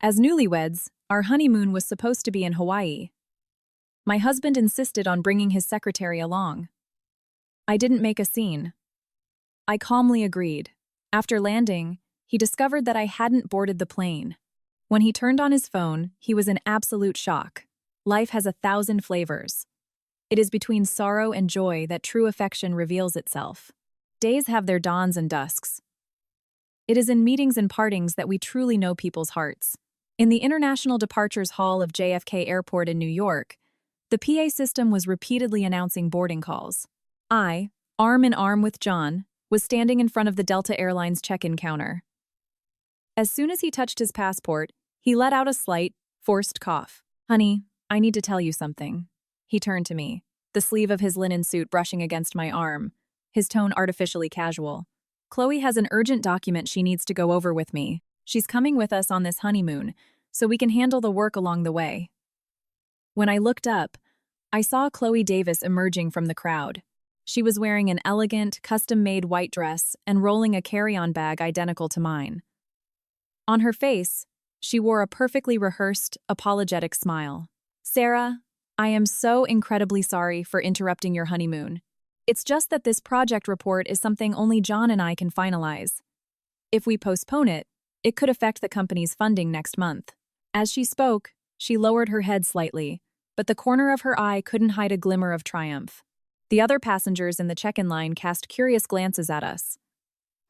As newlyweds, our honeymoon was supposed to be in Hawaii. My husband insisted on bringing his secretary along. I didn't make a scene. I calmly agreed. After landing, he discovered that I hadn't boarded the plane. When he turned on his phone, he was in absolute shock. Life has 1,000 flavors. It is between sorrow and joy that true affection reveals itself. Days have their dawns and dusks. It is in meetings and partings that we truly know people's hearts. In the International Departures Hall of JFK Airport in New York, the PA system was repeatedly announcing boarding calls. I, arm in arm with John, was standing in front of the Delta Airlines check-in counter. As soon as he touched his passport, he let out a slight, forced cough. "Honey, I need to tell you something." He turned to me, the sleeve of his linen suit brushing against my arm, his tone artificially casual. "Chloe has an urgent document she needs to go over with me. She's coming with us on this honeymoon, so we can handle the work along the way." When I looked up, I saw Chloe Davis emerging from the crowd. She was wearing an elegant, custom-made white dress and rolling a carry-on bag identical to mine. On her face, she wore a perfectly rehearsed, apologetic smile. "Sarah, I am so incredibly sorry for interrupting your honeymoon. It's just that this project report is something only John and I can finalize. If we postpone it, it could affect the company's funding next month." As she spoke, she lowered her head slightly, but the corner of her eye couldn't hide a glimmer of triumph. The other passengers in the check-in line cast curious glances at us.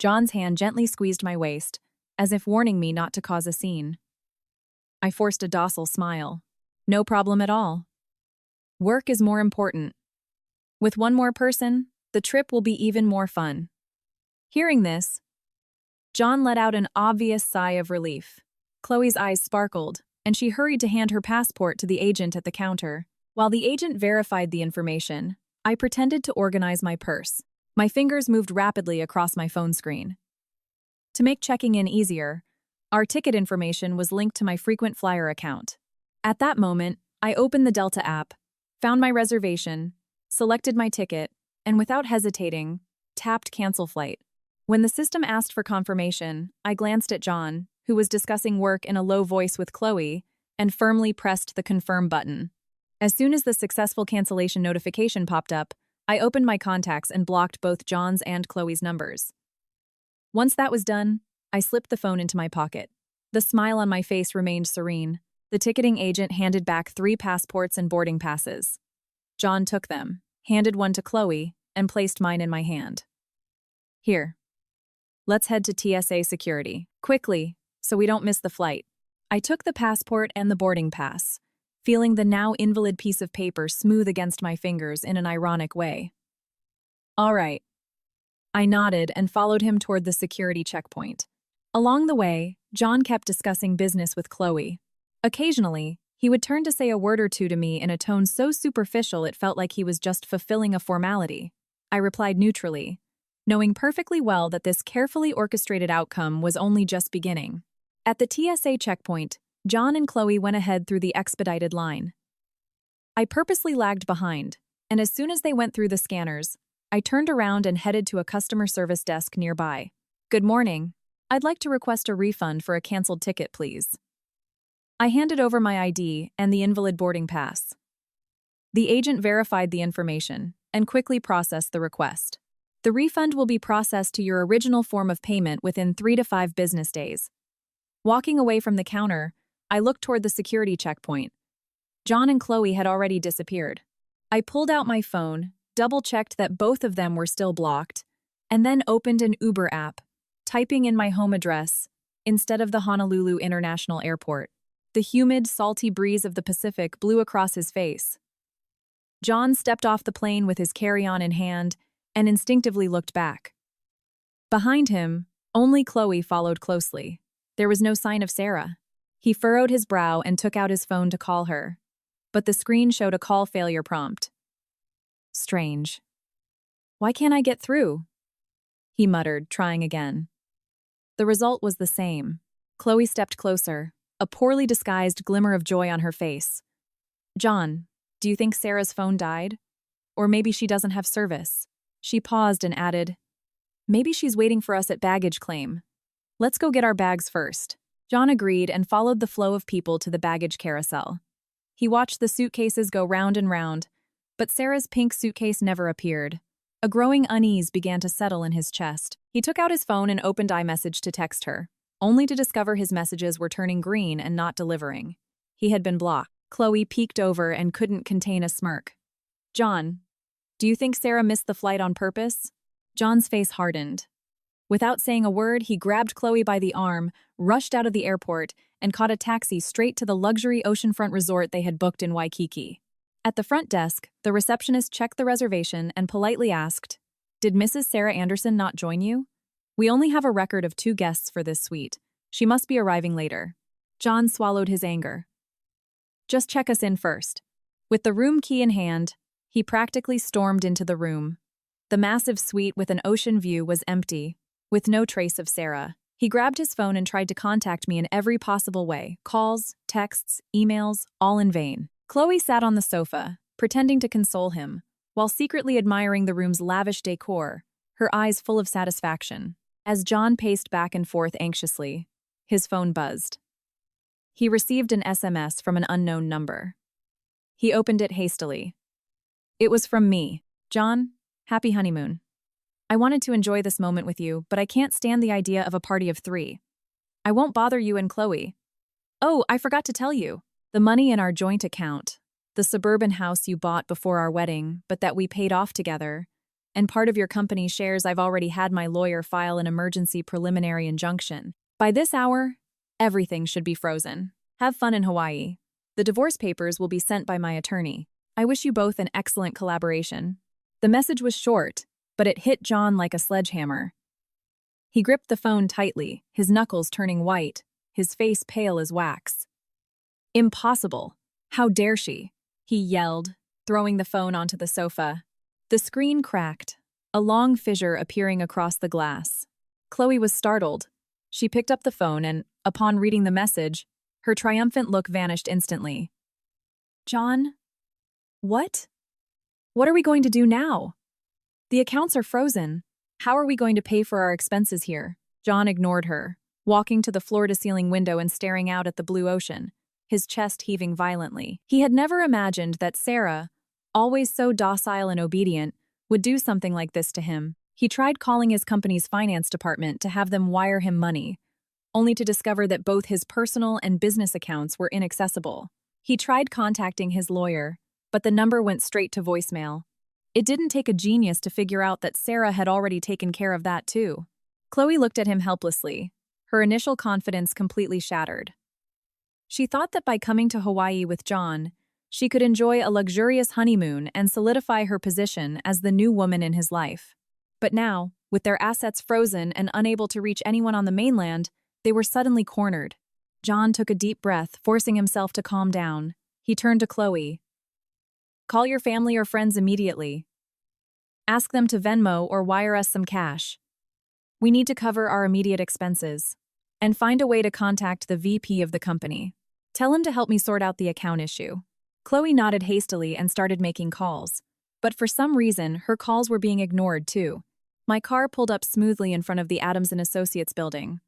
John's hand gently squeezed my waist, as if warning me not to cause a scene. I forced a docile smile. "No problem at all. Work is more important. With one more person, the trip will be even more fun." Hearing this, John let out an obvious sigh of relief. Chloe's eyes sparkled, and she hurried to hand her passport to the agent at the counter. While the agent verified the information, I pretended to organize my purse. My fingers moved rapidly across my phone screen. To make checking in easier, our ticket information was linked to my frequent flyer account. At that moment, I opened the Delta app, found my reservation, selected my ticket, and without hesitating, tapped Cancel Flight. When the system asked for confirmation, I glanced at John, who was discussing work in a low voice with Chloe, and firmly pressed the Confirm button. As soon as the successful cancellation notification popped up, I opened my contacts and blocked both John's and Chloe's numbers. Once that was done, I slipped the phone into my pocket. The smile on my face remained serene. The ticketing agent handed back 3 passports and boarding passes. John took them, handed one to Chloe, and placed mine in my hand. "Here. Let's head to TSA security. Quickly, so we don't miss the flight." I took the passport and the boarding pass, feeling the now invalid piece of paper smooth against my fingers in an ironic way. "All right." I nodded and followed him toward the security checkpoint. Along the way, John kept discussing business with Chloe. Occasionally, he would turn to say a word or two to me in a tone so superficial it felt like he was just fulfilling a formality. I replied neutrally, knowing perfectly well that this carefully orchestrated outcome was only just beginning. At the TSA checkpoint, John and Chloe went ahead through the expedited line. I purposely lagged behind, and as soon as they went through the scanners, I turned around and headed to a customer service desk nearby. "Good morning. I'd like to request a refund for a canceled ticket, please." I handed over my ID and the invalid boarding pass. The agent verified the information and quickly processed the request. "The refund will be processed to your original form of payment within 3 to 5 business days." Walking away from the counter, I looked toward the security checkpoint. John and Chloe had already disappeared. I pulled out my phone, double-checked that both of them were still blocked, and then opened an Uber app, typing in my home address instead of the Honolulu International Airport. The humid, salty breeze of the Pacific blew across his face. John stepped off the plane with his carry-on in hand and instinctively looked back. Behind him, only Chloe followed closely. There was no sign of Sarah. He furrowed his brow and took out his phone to call her, but the screen showed a call failure prompt. "Strange. Why can't I get through?" he muttered, trying again. The result was the same. Chloe stepped closer, a poorly disguised glimmer of joy on her face. "John, do you think Sarah's phone died? Or maybe she doesn't have service?" She paused and added, "Maybe she's waiting for us at baggage claim. Let's go get our bags first." John agreed and followed the flow of people to the baggage carousel. He watched the suitcases go round and round, but Sarah's pink suitcase never appeared. A growing unease began to settle in his chest. He took out his phone and opened iMessage to text her, only to discover his messages were turning green and not delivering. He had been blocked. Chloe peeked over and couldn't contain a smirk. "John, do you think Sarah missed the flight on purpose?" John's face hardened. Without saying a word, he grabbed Chloe by the arm, rushed out of the airport, and caught a taxi straight to the luxury oceanfront resort they had booked in Waikiki. At the front desk, the receptionist checked the reservation and politely asked, "Did Mrs. Sarah Anderson not join you? We only have a record of 2 guests for this suite. She must be arriving later." John swallowed his anger. "Just check us in first." With the room key in hand, he practically stormed into the room. The massive suite with an ocean view was empty, with no trace of Sarah. He grabbed his phone and tried to contact me in every possible way. Calls, texts, emails, all in vain. Chloe sat on the sofa, pretending to console him, while secretly admiring the room's lavish decor, her eyes full of satisfaction. As John paced back and forth anxiously, his phone buzzed. He received an SMS from an unknown number. He opened it hastily. It was from me. "John, happy honeymoon. I wanted to enjoy this moment with you, but I can't stand the idea of a party of 3. I won't bother you and Chloe. Oh, I forgot to tell you. The money in our joint account, the suburban house you bought before our wedding, but that we paid off together, and part of your company's shares. I've already had my lawyer file an emergency preliminary injunction. By this hour, everything should be frozen. Have fun in Hawaii. The divorce papers will be sent by my attorney. I wish you both an excellent collaboration." The message was short, but it hit John like a sledgehammer. He gripped the phone tightly, his knuckles turning white, his face pale as wax. "Impossible. How dare she?" he yelled, throwing the phone onto the sofa. The screen cracked, a long fissure appearing across the glass. Chloe was startled. She picked up the phone and, upon reading the message, her triumphant look vanished instantly. "John? What? What are we going to do now? The accounts are frozen. How are we going to pay for our expenses here?" John ignored her, walking to the floor-to-ceiling window and staring out at the blue ocean, his chest heaving violently. He had never imagined that Sarah, always so docile and obedient, would do something like this to him. He tried calling his company's finance department to have them wire him money, only to discover that both his personal and business accounts were inaccessible. He tried contacting his lawyer, but the number went straight to voicemail. It didn't take a genius to figure out that Sarah had already taken care of that too. Chloe looked at him helplessly, her initial confidence completely shattered. She thought that by coming to Hawaii with John, she could enjoy a luxurious honeymoon and solidify her position as the new woman in his life. But now, with their assets frozen and unable to reach anyone on the mainland, they were suddenly cornered. John took a deep breath, forcing himself to calm down. He turned to Chloe. "Call your family or friends immediately. Ask them to Venmo or wire us some cash. We need to cover our immediate expenses. And find a way to contact the VP of the company. Tell him to help me sort out the account issue." Chloe nodded hastily and started making calls. But for some reason, her calls were being ignored too. My car pulled up smoothly in front of the Adams & Associates building.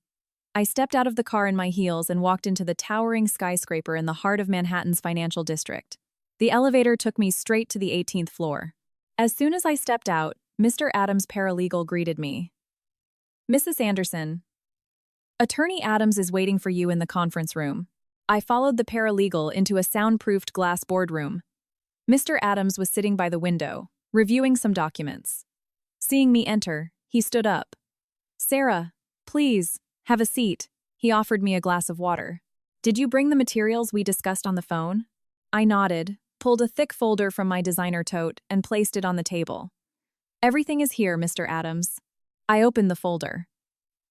I stepped out of the car in my heels and walked into the towering skyscraper in the heart of Manhattan's financial district. The elevator took me straight to the 18th floor. As soon as I stepped out, Mr. Adams' paralegal greeted me. "Mrs. Anderson, Attorney Adams is waiting for you in the conference room." I followed the paralegal into a soundproofed glass boardroom. Mr. Adams was sitting by the window, reviewing some documents. Seeing me enter, he stood up. "Sarah, please, have a seat." He offered me a glass of water. "Did you bring the materials we discussed on the phone?" I nodded, pulled a thick folder from my designer tote, and placed it on the table. "Everything is here, Mr. Adams." I opened the folder.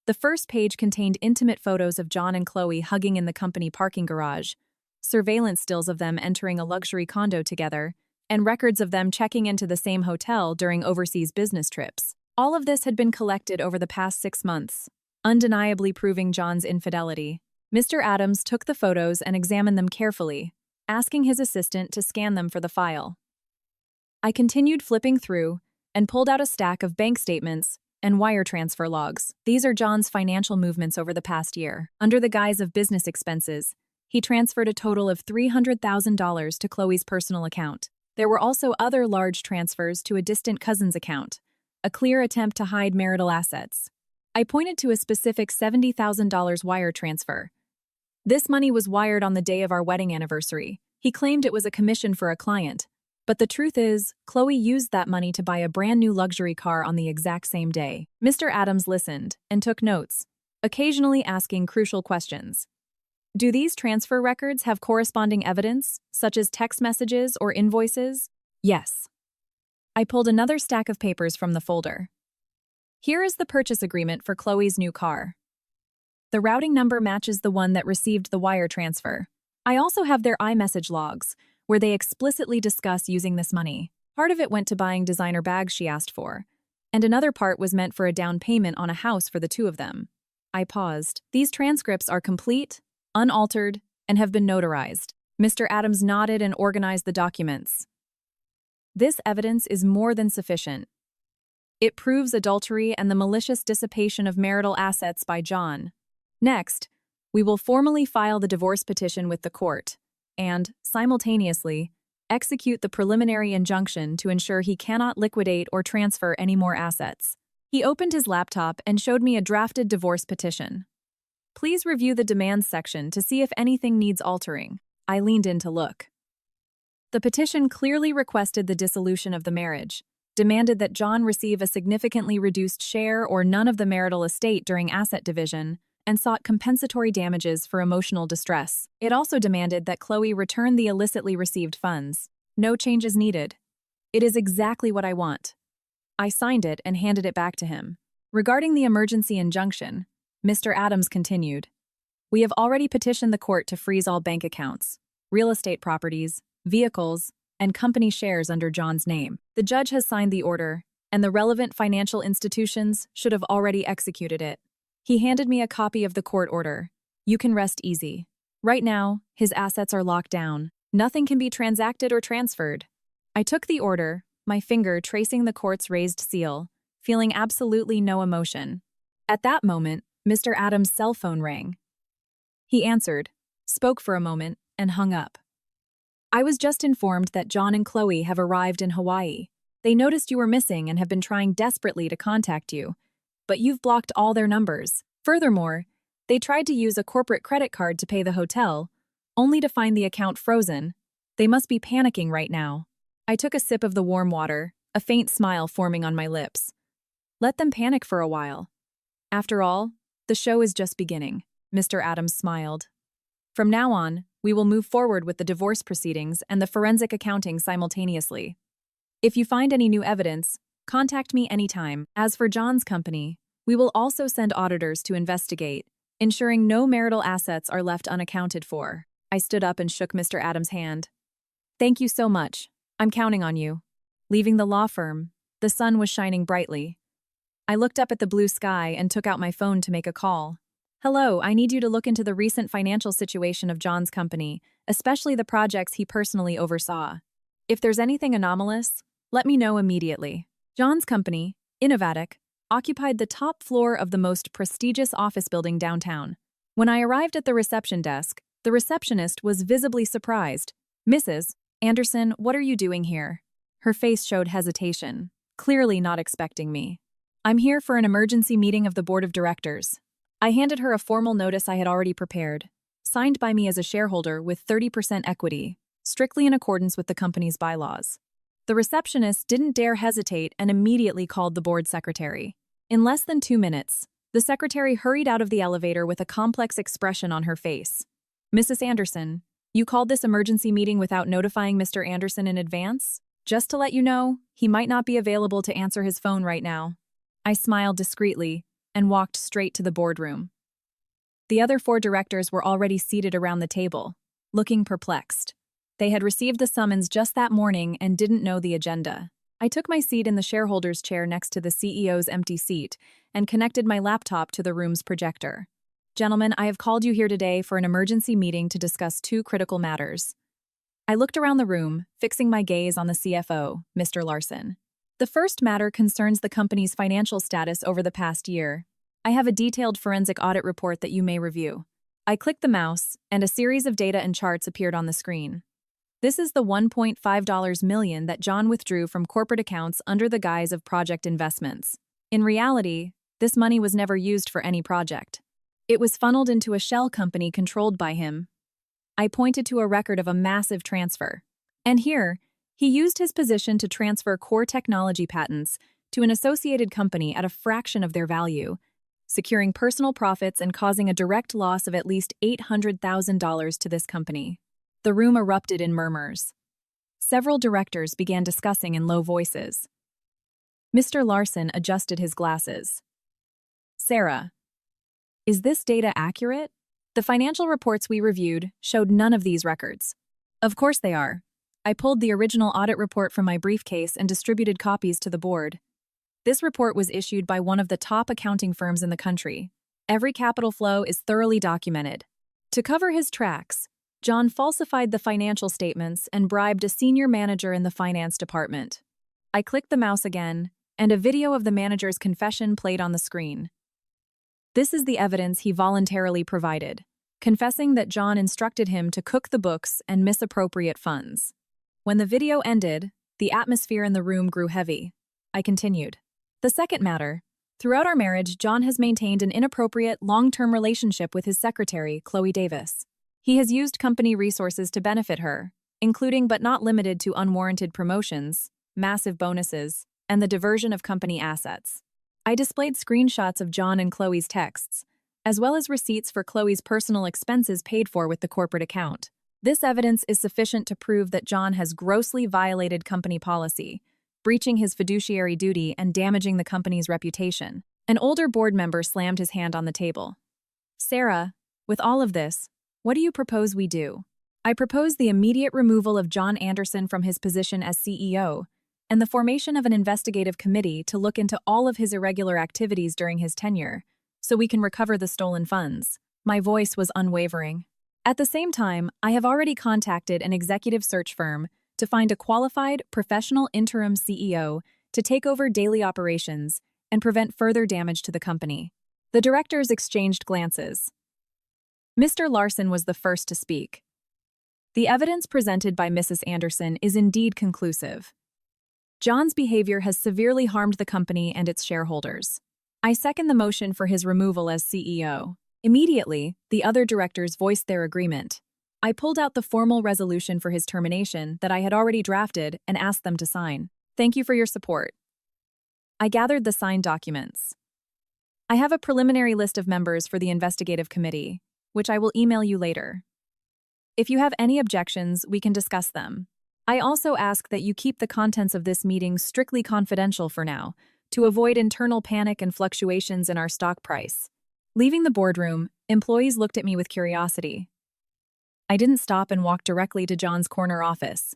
The first page contained intimate photos of John and Chloe hugging in the company parking garage, surveillance stills of them entering a luxury condo together, and records of them checking into the same hotel during overseas business trips. All of this had been collected over the past 6 months, undeniably proving John's infidelity. Mr. Adams took the photos and examined them carefully, asking his assistant to scan them for the file. I continued flipping through and pulled out a stack of bank statements and wire transfer logs. These are John's financial movements over the past year. Under the guise of business expenses, he transferred a total of $300,000 to Chloe's personal account. There were also other large transfers to a distant cousin's account, a clear attempt to hide marital assets. I pointed to a specific $70,000 wire transfer. This money was wired on the day of our wedding anniversary. He claimed it was a commission for a client. But the truth is, Chloe used that money to buy a brand new luxury car on the exact same day. Mr. Adams listened and took notes, occasionally asking crucial questions. Do these transfer records have corresponding evidence, such as text messages or invoices? Yes. I pulled another stack of papers from the folder. Here is the purchase agreement for Chloe's new car. The routing number matches the one that received the wire transfer. I also have their iMessage logs, where they explicitly discuss using this money. Part of it went to buying designer bags she asked for, and another part was meant for a down payment on a house for the two of them. I paused. These transcripts are complete, unaltered, and have been notarized. Mr. Adams nodded and organized the documents. This evidence is more than sufficient. It proves adultery and the malicious dissipation of marital assets by John. Next, we will formally file the divorce petition with the court and, simultaneously, execute the preliminary injunction to ensure he cannot liquidate or transfer any more assets. He opened his laptop and showed me a drafted divorce petition. Please review the demands section to see if anything needs altering. I leaned in to look. The petition clearly requested the dissolution of the marriage, demanded that John receive a significantly reduced share or none of the marital estate during asset division, and sought compensatory damages for emotional distress. It also demanded that Chloe return the illicitly received funds. No changes needed. It is exactly what I want. I signed it and handed it back to him. Regarding the emergency injunction, Mr. Adams continued, we have already petitioned the court to freeze all bank accounts, real estate properties, vehicles, and company shares under John's name. The judge has signed the order, and the relevant financial institutions should have already executed it. He handed me a copy of the court order. You can rest easy. Right now, his assets are locked down. Nothing can be transacted or transferred. I took the order, my finger tracing the court's raised seal, feeling absolutely no emotion. At that moment, Mr. Adams' cell phone rang. He answered, spoke for a moment, and hung up. I was just informed that John and Chloe have arrived in Hawaii. They noticed you were missing and have been trying desperately to contact you, but you've blocked all their numbers. Furthermore, they tried to use a corporate credit card to pay the hotel, only to find the account frozen. They must be panicking right now. I took a sip of the warm water, a faint smile forming on my lips. Let them panic for a while. After all, the show is just beginning. Mr. Adams smiled. From now on, we will move forward with the divorce proceedings and the forensic accounting simultaneously. If you find any new evidence, contact me anytime. As for John's company, we will also send auditors to investigate, ensuring no marital assets are left unaccounted for. I stood up and shook Mr. Adams' hand. Thank you so much. I'm counting on you. Leaving the law firm, the sun was shining brightly. I looked up at the blue sky and took out my phone to make a call. Hello, I need you to look into the recent financial situation of John's company, especially the projects he personally oversaw. If there's anything anomalous, let me know immediately. John's company, Innovatic, occupied the top floor of the most prestigious office building downtown. When I arrived at the reception desk, the receptionist was visibly surprised. Mrs. Anderson, what are you doing here? Her face showed hesitation, clearly not expecting me. I'm here for an emergency meeting of the board of directors. I handed her a formal notice I had already prepared, signed by me as a shareholder with 30% equity, strictly in accordance with the company's bylaws. The receptionist didn't dare hesitate and immediately called the board secretary. In less than 2 minutes, the secretary hurried out of the elevator with a complex expression on her face. Mrs. Anderson, you called this emergency meeting without notifying Mr. Anderson in advance? Just to let you know, he might not be available to answer his phone right now. I smiled discreetly and walked straight to the boardroom. The other 4 directors were already seated around the table, looking perplexed. They had received the summons just that morning and didn't know the agenda. I took my seat in the shareholders' chair next to the CEO's empty seat and connected my laptop to the room's projector. Gentlemen, I have called you here today for an emergency meeting to discuss 2 critical matters. I looked around the room, fixing my gaze on the CFO, Mr. Larson. The first matter concerns the company's financial status over the past year. I have a detailed forensic audit report that you may review. I clicked the mouse, and a series of data and charts appeared on the screen. This is the $1.5 million that John withdrew from corporate accounts under the guise of project investments. In reality, this money was never used for any project. It was funneled into a shell company controlled by him. I pointed to a record of a massive transfer. And here, he used his position to transfer core technology patents to an associated company at a fraction of their value, securing personal profits and causing a direct loss of at least $800,000 to this company. The room erupted in murmurs. Several directors began discussing in low voices. Mr. Larson adjusted his glasses. Sarah, is this data accurate? The financial reports we reviewed showed none of these records. Of course they are. I pulled the original audit report from my briefcase and distributed copies to the board. This report was issued by one of the top accounting firms in the country. Every capital flow is thoroughly documented. To cover his tracks, John falsified the financial statements and bribed a senior manager in the finance department. I clicked the mouse again, and a video of the manager's confession played on the screen. This is the evidence he voluntarily provided, confessing that John instructed him to cook the books and misappropriate funds. When the video ended, the atmosphere in the room grew heavy. I continued. The second matter. Throughout our marriage, John has maintained an inappropriate, long-term relationship with his secretary, Chloe Davis. He has used company resources to benefit her, including but not limited to unwarranted promotions, massive bonuses, and the diversion of company assets. I displayed screenshots of John and Chloe's texts, as well as receipts for Chloe's personal expenses paid for with the corporate account. This evidence is sufficient to prove that John has grossly violated company policy, breaching his fiduciary duty and damaging the company's reputation. An older board member slammed his hand on the table. Sarah, with all of this, what do you propose we do? I propose the immediate removal of John Anderson from his position as CEO and the formation of an investigative committee to look into all of his irregular activities during his tenure, so we can recover the stolen funds. My voice was unwavering. At the same time, I have already contacted an executive search firm to find a qualified, professional interim CEO to take over daily operations and prevent further damage to the company. The directors exchanged glances. Mr. Larson was the first to speak. The evidence presented by Mrs. Anderson is indeed conclusive. John's behavior has severely harmed the company and its shareholders. I second the motion for his removal as CEO. Immediately, the other directors voiced their agreement. I pulled out the formal resolution for his termination that I had already drafted and asked them to sign. Thank you for your support. I gathered the signed documents. I have a preliminary list of members for the investigative committee, which I will email you later. If you have any objections, we can discuss them. I also ask that you keep the contents of this meeting strictly confidential for now, to avoid internal panic and fluctuations in our stock price. Leaving the boardroom, employees looked at me with curiosity. I didn't stop and walk directly to John's corner office.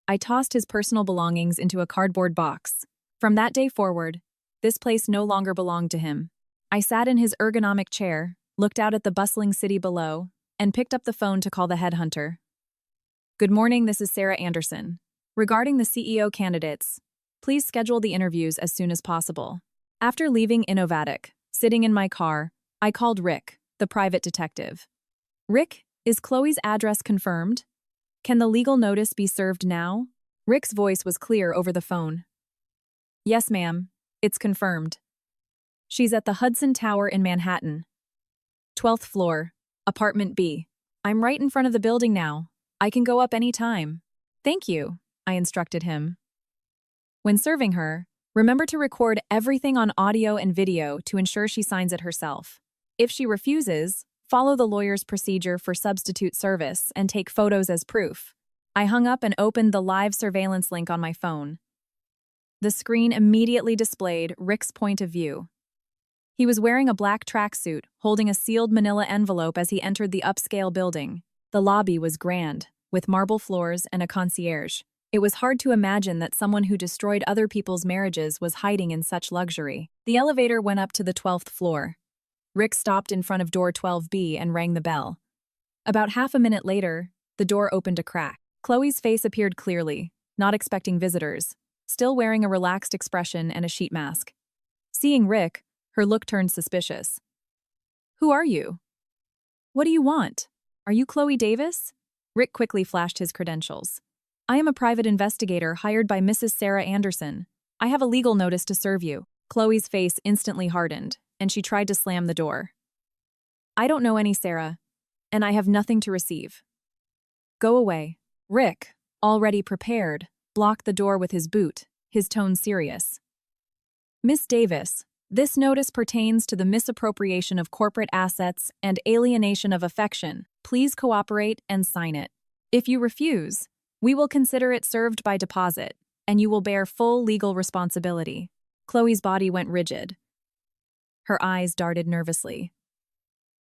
I tossed his personal belongings into a cardboard box. From that day forward, this place no longer belonged to him. I sat in his ergonomic chair, looked out at the bustling city below, and picked up the phone to call the headhunter. Good morning, this is Sarah Anderson. Regarding the CEO candidates, please schedule the interviews as soon as possible. After leaving Innovatic, sitting in my car, I called Rick, the private detective. Rick, is Chloe's address confirmed? Can the legal notice be served now? Rick's voice was clear over the phone. Yes, ma'am. It's confirmed. She's at the Hudson Tower in Manhattan. 12th floor, apartment B. I'm right in front of the building now. I can go up any time. Thank you, I instructed him. When serving her, remember to record everything on audio and video to ensure she signs it herself. If she refuses, follow the lawyer's procedure for substitute service and take photos as proof. I hung up and opened the live surveillance link on my phone. The screen immediately displayed Rick's point of view. He was wearing a black tracksuit, holding a sealed manila envelope as he entered the upscale building. The lobby was grand, with marble floors and a concierge. It was hard to imagine that someone who destroyed other people's marriages was hiding in such luxury. The elevator went up to the 12th floor. Rick stopped in front of door 12B and rang the bell. About half a minute later, the door opened a crack. Chloe's face appeared clearly, not expecting visitors. still wearing a relaxed expression and a sheet mask. Seeing Rick, her look turned suspicious. "Who are you? What do you want? Are you Chloe Davis?" Rick quickly flashed his credentials. "I am a private investigator hired by Mrs. Sarah Anderson. I have a legal notice to serve you." Chloe's face instantly hardened, and she tried to slam the door. "I don't know any Sarah, and I have nothing to receive. Go away." Rick, already prepared, blocked the door with his boot, his tone serious. "Miss Davis, this notice pertains to the misappropriation of corporate assets and alienation of affection. Please cooperate and sign it. If you refuse, we will consider it served by deposit, and you will bear full legal responsibility." Chloe's body went rigid. Her eyes darted nervously.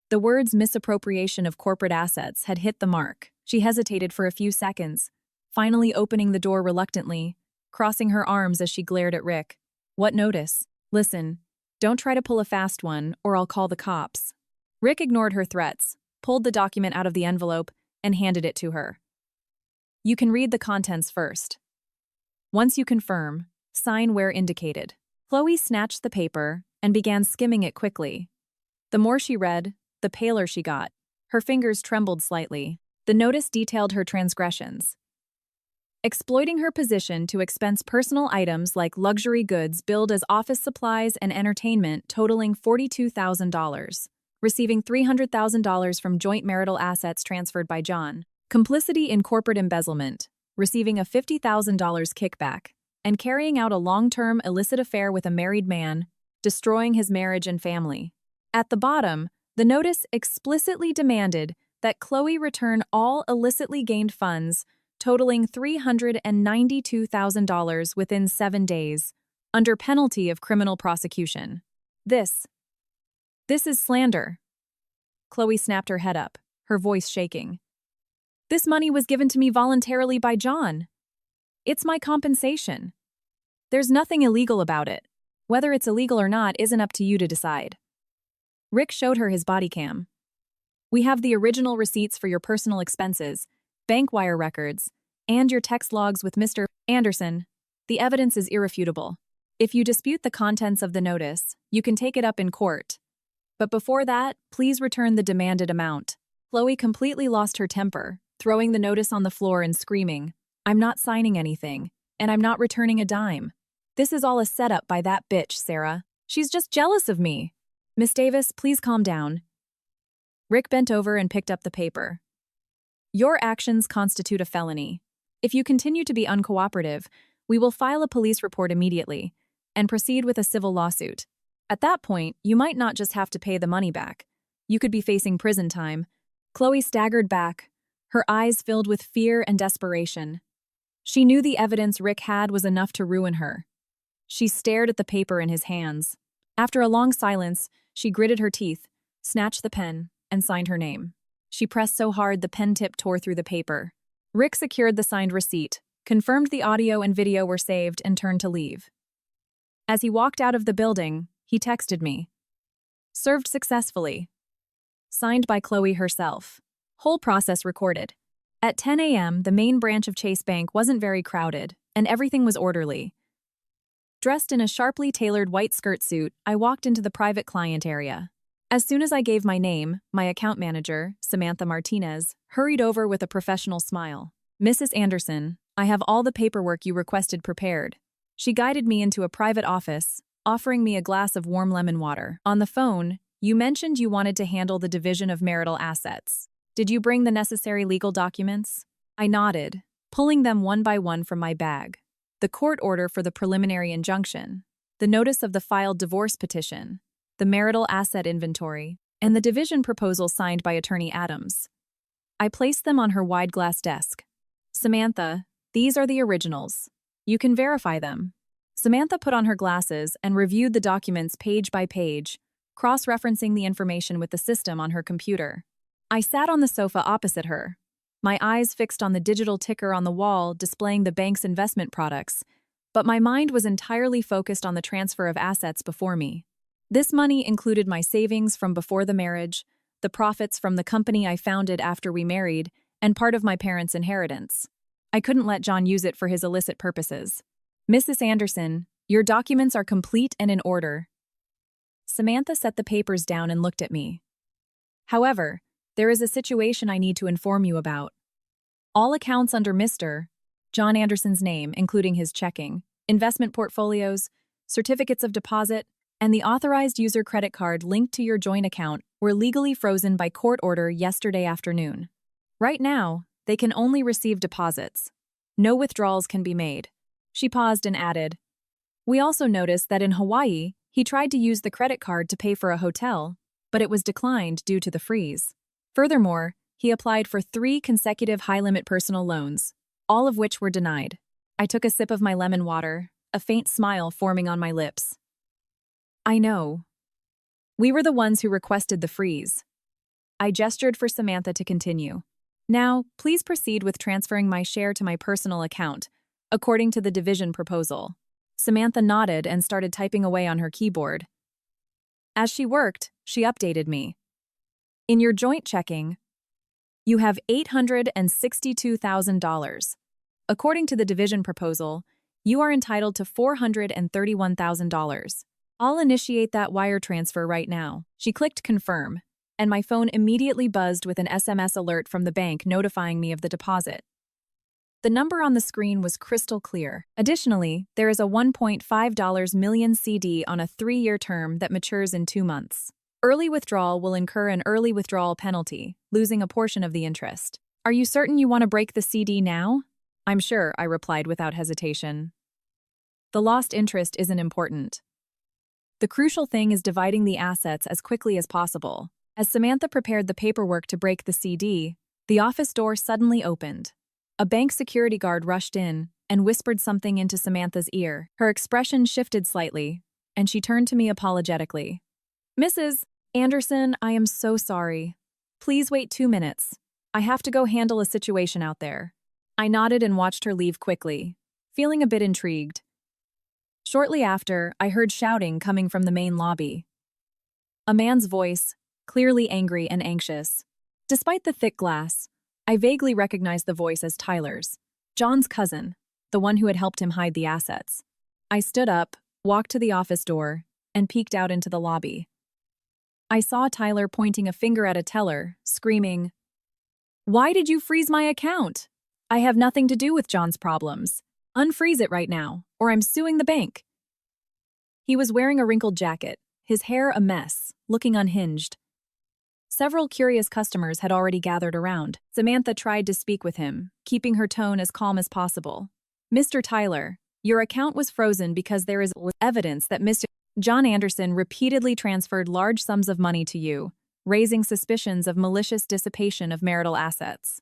The words misappropriation of corporate assets had hit the mark. She hesitated for a few seconds, finally opening the door reluctantly, crossing her arms as she glared at Rick. "What notice? Listen, don't try to pull a fast one, or I'll call the cops." Rick ignored her threats, pulled the document out of the envelope, and handed it to her. "You can read the contents first. Once you confirm, sign where indicated." Chloe snatched the paper and began skimming it quickly. The more she read, the paler she got. Her fingers trembled slightly. The notice detailed her transgressions. Exploiting her position to expense personal items like luxury goods billed as office supplies and entertainment totaling $42,000. Receiving $300,000 from joint marital assets transferred by John. Complicity in corporate embezzlement. Receiving a $50,000 kickback. And carrying out a long-term illicit affair with a married man, destroying his marriage and family. At the bottom, the notice explicitly demanded that Chloe return all illicitly gained funds totaling $392,000 within 7 days, under penalty of criminal prosecution. This is slander." Chloe snapped her head up, her voice shaking. "This money was given to me voluntarily by John. It's my compensation. There's nothing illegal about it. Whether it's illegal or not isn't up to you to decide." Rick showed her his body cam. "We have the original receipts for your personal expenses, bank wire records, and your text logs with Mr. Anderson. The evidence is irrefutable. If you dispute the contents of the notice, you can take it up in court. But before that, please return the demanded amount." Chloe completely lost her temper, throwing the notice on the floor and screaming, "I'm not signing anything, and I'm not returning a dime. This is all a setup by that bitch, Sarah. She's just jealous of me. Miss Davis, please calm down." Rick bent over and picked up the paper. "Your actions constitute a felony. If you continue to be uncooperative, we will file a police report immediately and proceed with a civil lawsuit. At that point, you might not just have to pay the money back. You could be facing prison time." Chloe staggered back, her eyes filled with fear and desperation. She knew the evidence Rick had was enough to ruin her. She stared at the paper in his hands. After a long silence, she gritted her teeth, snatched the pen, and signed her name. She pressed so hard the pen tip tore through the paper. Rick secured the signed receipt, confirmed the audio and video were saved, and turned to leave. As he walked out of the building, he texted me. "Served successfully." Signed by Chloe herself. Whole process recorded. At 10 a.m., the main branch of Chase Bank wasn't very crowded, and everything was orderly. Dressed in a sharply tailored white skirt suit, I walked into the private client area. As soon as I gave my name, my account manager, Samantha Martinez, hurried over with a professional smile. "Mrs. Anderson, I have all the paperwork you requested prepared." She guided me into a private office, offering me a glass of warm lemon water. "On the phone, you mentioned you wanted to handle the division of marital assets. Did you bring the necessary legal documents?" I nodded, pulling them one by one from my bag. The court order for the preliminary injunction, the notice of the filed divorce petition, the marital asset inventory, and the division proposal signed by Attorney Adams. I placed them on her wide-glass desk. "Samantha, these are the originals. You can verify them." Samantha put on her glasses and reviewed the documents page by page, cross-referencing the information with the system on her computer. I sat on the sofa opposite her, my eyes fixed on the digital ticker on the wall displaying the bank's investment products, but my mind was entirely focused on the transfer of assets before me. This money included my savings from before the marriage, the profits from the company I founded after we married, and part of my parents' inheritance. I couldn't let John use it for his illicit purposes. Mrs. Anderson, your documents are complete and in order. Samantha set the papers down and looked at me. However, there is a situation I need to inform you about. All accounts under Mr. John Anderson's name, including his checking, investment portfolios, certificates of deposit, and the authorized user credit card linked to your joint account were legally frozen by court order yesterday afternoon. Right now, they can only receive deposits. No withdrawals can be made. She paused and added, "We also noticed that in Hawaii, he tried to use the credit card to pay for a hotel, but it was declined due to the freeze. Furthermore, he applied for 3 consecutive high-limit personal loans, all of which were denied." I took a sip of my lemon water, a faint smile forming on my lips. I know. We were the ones who requested the freeze. I gestured for Samantha to continue. Now, please proceed with transferring my share to my personal account, according to the division proposal. Samantha nodded and started typing away on her keyboard. As she worked, she updated me. In your joint checking, you have $862,000. According to the division proposal, you are entitled to $431,000. I'll initiate that wire transfer right now. She clicked confirm, and my phone immediately buzzed with an SMS alert from the bank notifying me of the deposit. The number on the screen was crystal clear. Additionally, there is a $1.5 million CD on a 3-year term that matures in 2 months. Early withdrawal will incur an early withdrawal penalty, losing a portion of the interest. Are you certain you want to break the CD now? I'm sure, I replied without hesitation. The lost interest isn't important. The crucial thing is dividing the assets as quickly as possible. As Samantha prepared the paperwork to break the CD, the office door suddenly opened. A bank security guard rushed in and whispered something into Samantha's ear. Her expression shifted slightly, and she turned to me apologetically. "Mrs. Anderson, I am so sorry. Please wait 2 minutes. I have to go handle a situation out there." I nodded and watched her leave quickly, feeling a bit intrigued. Shortly after, I heard shouting coming from the main lobby. A man's voice, clearly angry and anxious. Despite the thick glass, I vaguely recognized the voice as Tyler's, John's cousin, the one who had helped him hide the assets. I stood up, walked to the office door, and peeked out into the lobby. I saw Tyler pointing a finger at a teller, screaming, "Why did you freeze my account? I have nothing to do with John's problems. Unfreeze it right now, or I'm suing the bank." He was wearing a wrinkled jacket, his hair a mess, looking unhinged. Several curious customers had already gathered around. Samantha tried to speak with him, keeping her tone as calm as possible. "Mr. Tyler, your account was frozen because there is evidence that Mr. John Anderson repeatedly transferred large sums of money to you, raising suspicions of malicious dissipation of marital assets.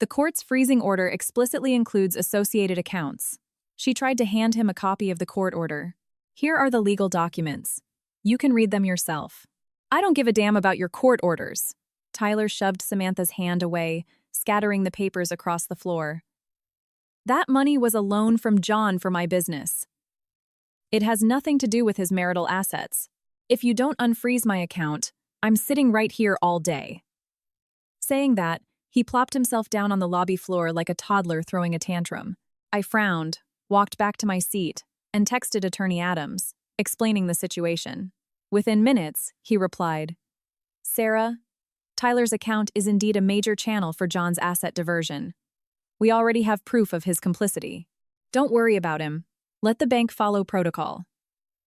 The court's freezing order explicitly includes associated accounts." She tried to hand him a copy of the court order. "Here are the legal documents. You can read them yourself." "I don't give a damn about your court orders." Tyler shoved Samantha's hand away, scattering the papers across the floor. "That money was a loan from John for my business. It has nothing to do with his marital assets. If you don't unfreeze my account, I'm sitting right here all day." Saying that, he plopped himself down on the lobby floor like a toddler throwing a tantrum. I frowned, walked back to my seat, and texted Attorney Adams, explaining the situation. Within minutes, he replied, "Sarah, Tyler's account is indeed a major channel for John's asset diversion. We already have proof of his complicity. Don't worry about him. Let the bank follow protocol.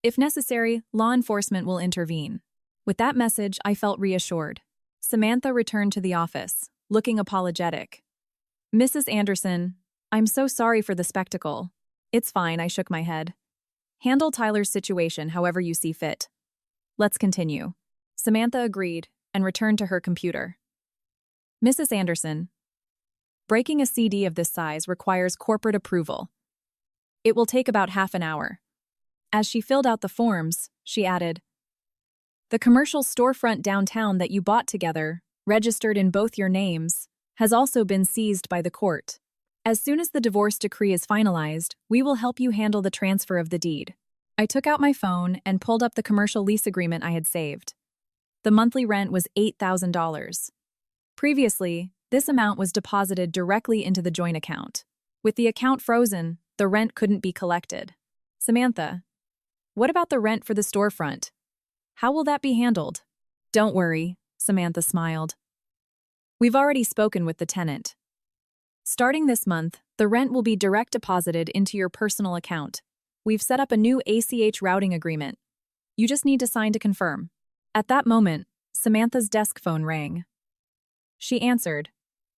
If necessary, law enforcement will intervene." With that message, I felt reassured. Samantha returned to the office, looking apologetic. "Mrs. Anderson, I'm so sorry for the spectacle." "It's fine," I shook my head. "Handle Tyler's situation however you see fit. Let's continue." Samantha agreed and returned to her computer. "Mrs. Anderson, breaking a CD of this size requires corporate approval. It will take about half an hour." As she filled out the forms, she added, "The commercial storefront downtown that you bought together, registered in both your names, has also been seized by the court. As soon as the divorce decree is finalized, we will help you handle the transfer of the deed." I took out my phone and pulled up the commercial lease agreement I had saved. The monthly rent was $8,000. Previously, this amount was deposited directly into the joint account. With the account frozen, the rent couldn't be collected. Samantha, what about the rent for the storefront? How will that be handled? Don't worry, Samantha smiled. We've already spoken with the tenant. Starting this month, the rent will be direct deposited into your personal account. We've set up a new ACH routing agreement. You just need to sign to confirm. At that moment, Samantha's desk phone rang. She answered,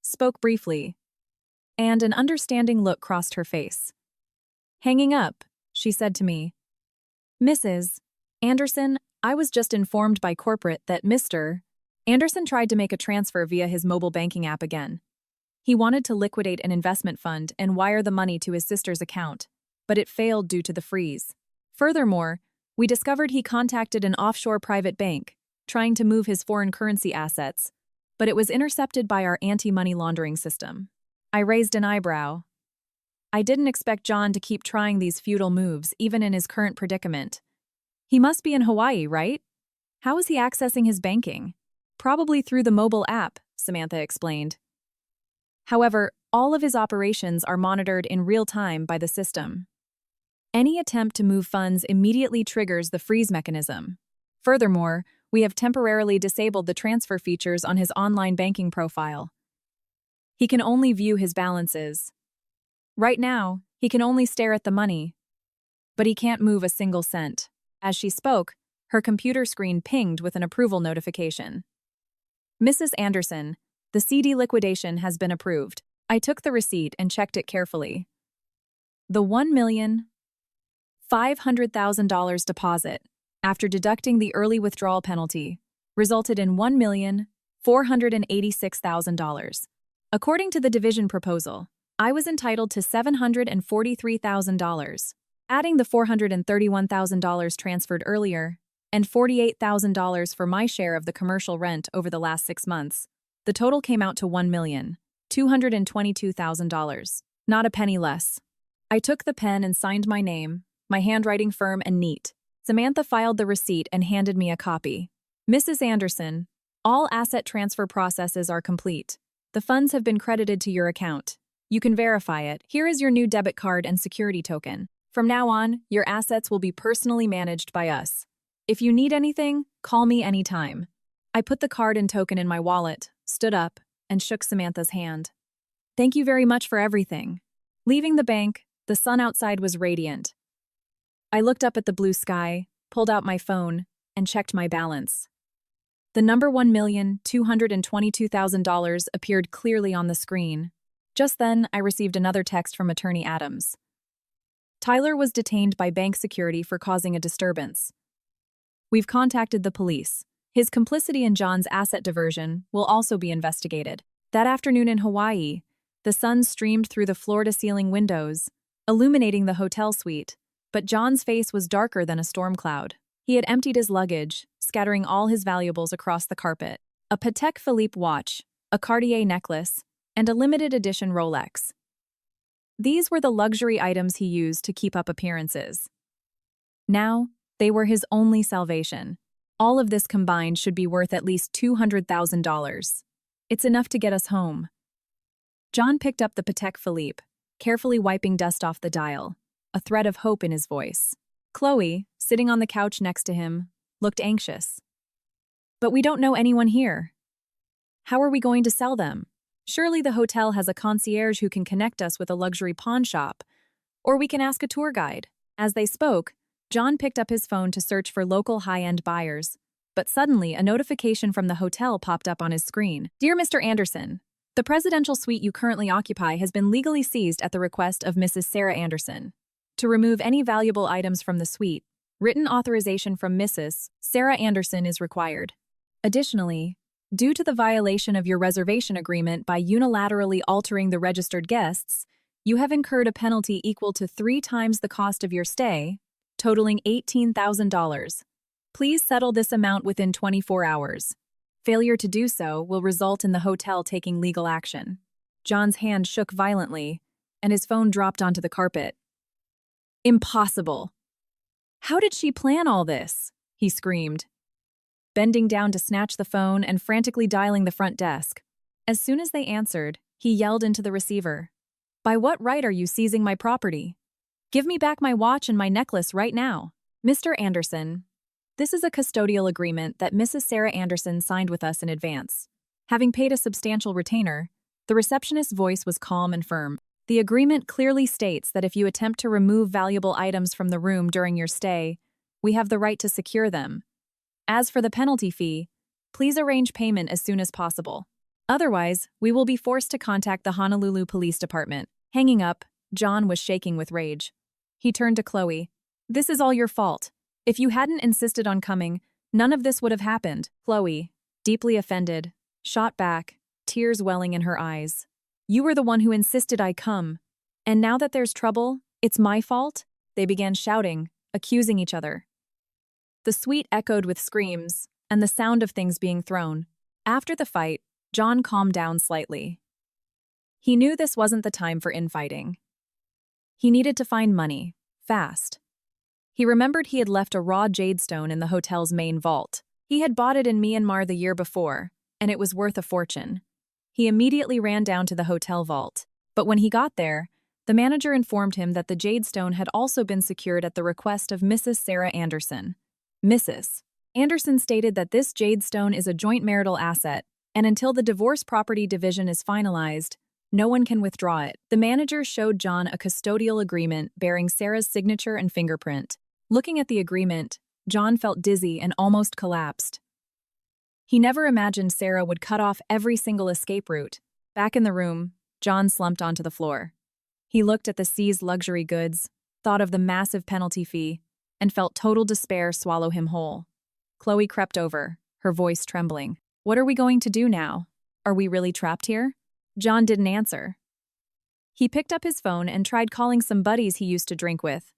spoke briefly, and an understanding look crossed her face. Hanging up, she said to me, Mrs. Anderson, I was just informed by corporate that Mr. Anderson tried to make a transfer via his mobile banking app again. He wanted to liquidate an investment fund and wire the money to his sister's account, but it failed due to the freeze. Furthermore, we discovered he contacted an offshore private bank, trying to move his foreign currency assets, but it was intercepted by our anti-money laundering system. I raised an eyebrow. I didn't expect John to keep trying these futile moves, even in his current predicament. He must be in Hawaii, right? How is he accessing his banking? Probably through the mobile app, Samantha explained. However, all of his operations are monitored in real time by the system. Any attempt to move funds immediately triggers the freeze mechanism. Furthermore, we have temporarily disabled the transfer features on his online banking profile. He can only view his balances. Right now, he can only stare at the money, but he can't move a single cent. As she spoke, her computer screen pinged with an approval notification. Mrs. Anderson, the CD liquidation has been approved. I took the receipt and checked it carefully. The $1,500,000 deposit, after deducting the early withdrawal penalty, resulted in $1,486,000. According to the division proposal, I was entitled to $743,000. Adding the $431,000 transferred earlier and $48,000 for my share of the commercial rent over the last 6 months, the total came out to $1,222,000. Not a penny less. I took the pen and signed my name, my handwriting firm and neat. Samantha filed the receipt and handed me a copy. Mrs. Anderson, all asset transfer processes are complete. The funds have been credited to your account. You can verify it. Here is your new debit card and security token. From now on, your assets will be personally managed by us. If you need anything, call me anytime. I put the card and token in my wallet, stood up, and shook Samantha's hand. Thank you very much for everything. Leaving the bank, the sun outside was radiant. I looked up at the blue sky, pulled out my phone, and checked my balance. The number $1,222,000 appeared clearly on the screen. Just then, I received another text from Attorney Adams. Tyler was detained by bank security for causing a disturbance. We've contacted the police. His complicity in John's asset diversion will also be investigated. That afternoon in Hawaii, the sun streamed through the floor-to-ceiling windows, illuminating the hotel suite, but John's face was darker than a storm cloud. He had emptied his luggage, scattering all his valuables across the carpet. A Patek Philippe watch, a Cartier necklace, and a limited-edition Rolex. These were the luxury items he used to keep up appearances. Now, they were his only salvation. All of this combined should be worth at least $200,000. It's enough to get us home. John picked up the Patek Philippe, carefully wiping dust off the dial, a thread of hope in his voice. Chloe, sitting on the couch next to him, looked anxious. But we don't know anyone here. How are we going to sell them? Surely the hotel has a concierge who can connect us with a luxury pawn shop, or we can ask a tour guide. As they spoke, John picked up his phone to search for local high-end buyers, but suddenly a notification from the hotel popped up on his screen. Dear Mr. Anderson, the presidential suite you currently occupy has been legally seized at the request of Mrs. Sarah Anderson. To remove any valuable items from the suite, written authorization from Mrs. Sarah Anderson is required. Additionally, due to the violation of your reservation agreement by unilaterally altering the registered guests, you have incurred a penalty equal to 3 times the cost of your stay, totaling $18,000. Please settle this amount within 24 hours. Failure to do so will result in the hotel taking legal action. John's hand shook violently, and his phone dropped onto the carpet. Impossible. How did she plan all this? He screamed, bending down to snatch the phone and frantically dialing the front desk. As soon as they answered, he yelled into the receiver. By what right are you seizing my property? Give me back my watch and my necklace right now. Mr. Anderson, this is a custodial agreement that Mrs. Sarah Anderson signed with us in advance. Having paid a substantial retainer, the receptionist's voice was calm and firm. The agreement clearly states that if you attempt to remove valuable items from the room during your stay, we have the right to secure them. As for the penalty fee, please arrange payment as soon as possible. Otherwise, we will be forced to contact the Honolulu Police Department. Hanging up, John was shaking with rage. He turned to Chloe. This is all your fault. If you hadn't insisted on coming, none of this would have happened. Chloe, deeply offended, shot back, tears welling in her eyes. You were the one who insisted I come. And now that there's trouble, it's my fault? They began shouting, accusing each other. The suite echoed with screams and the sound of things being thrown. After the fight, John calmed down slightly. He knew this wasn't the time for infighting. He needed to find money, fast. He remembered he had left a raw jadestone in the hotel's main vault. He had bought it in Myanmar the year before, and it was worth a fortune. He immediately ran down to the hotel vault, but when he got there, the manager informed him that the jadestone had also been secured at the request of Mrs. Sarah Anderson. Mrs. Anderson stated that this jadestone is a joint marital asset, and until the divorce property division is finalized, no one can withdraw it. The manager showed John a custodial agreement bearing Sarah's signature and fingerprint. Looking at the agreement, John felt dizzy and almost collapsed. He never imagined Sarah would cut off every single escape route. Back in the room, John slumped onto the floor. He looked at the seized luxury goods, thought of the massive penalty fee, and felt total despair swallow him whole. Chloe crept over, her voice trembling. What are we going to do now? Are we really trapped here? John didn't answer. He picked up his phone and tried calling some buddies he used to drink with.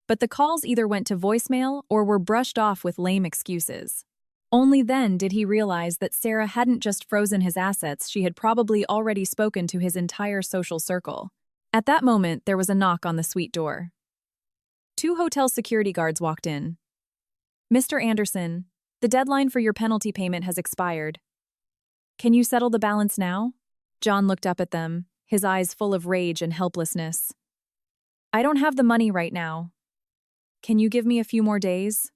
But the calls either went to voicemail or were brushed off with lame excuses. Only then did he realize that Sarah hadn't just frozen his assets, she had probably already spoken to his entire social circle. At that moment, there was a knock on the suite door. 2 hotel security guards walked in. Mr. Anderson, the deadline for your penalty payment has expired. Can you settle the balance now? John looked up at them, his eyes full of rage and helplessness. I don't have the money right now. Can you give me a few more days?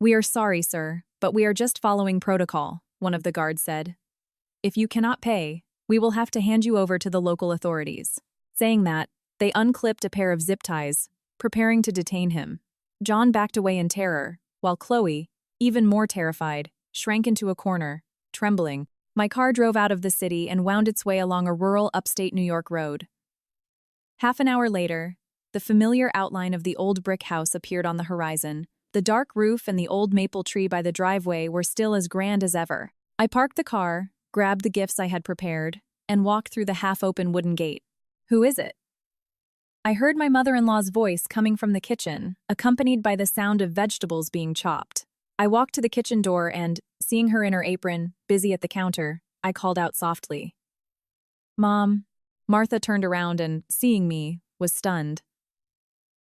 We are sorry, sir, but we are just following protocol, one of the guards said. If you cannot pay, we will have to hand you over to the local authorities. Saying that, they unclipped a pair of zip ties, preparing to detain him. John backed away in terror, while Chloe, even more terrified, shrank into a corner, trembling. My car drove out of the city and wound its way along a rural upstate New York road. Half an hour later, the familiar outline of the old brick house appeared on the horizon. The dark roof and the old maple tree by the driveway were still as grand as ever. I parked the car, grabbed the gifts I had prepared, and walked through the half-open wooden gate. Who is it? I heard my mother-in-law's voice coming from the kitchen, accompanied by the sound of vegetables being chopped. I walked to the kitchen door and, seeing her in her apron, busy at the counter, I called out softly. Mom. Martha turned around and, seeing me, was stunned.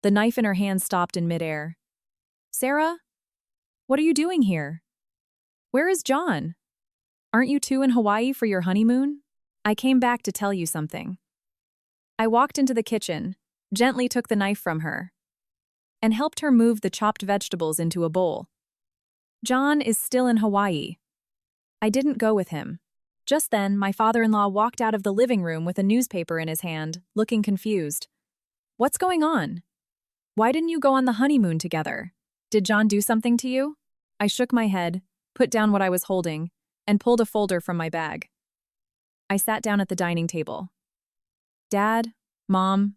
The knife in her hand stopped in midair. Sarah? What are you doing here? Where is John? Aren't you two in Hawaii for your honeymoon? I came back to tell you something. I walked into the kitchen, gently took the knife from her, and helped her move the chopped vegetables into a bowl. John is still in Hawaii. I didn't go with him. Just then, my father-in-law walked out of the living room with a newspaper in his hand, looking confused. What's going on? Why didn't you go on the honeymoon together? Did John do something to you? I shook my head, put down what I was holding, and pulled a folder from my bag. I sat down at the dining table. Dad, Mom,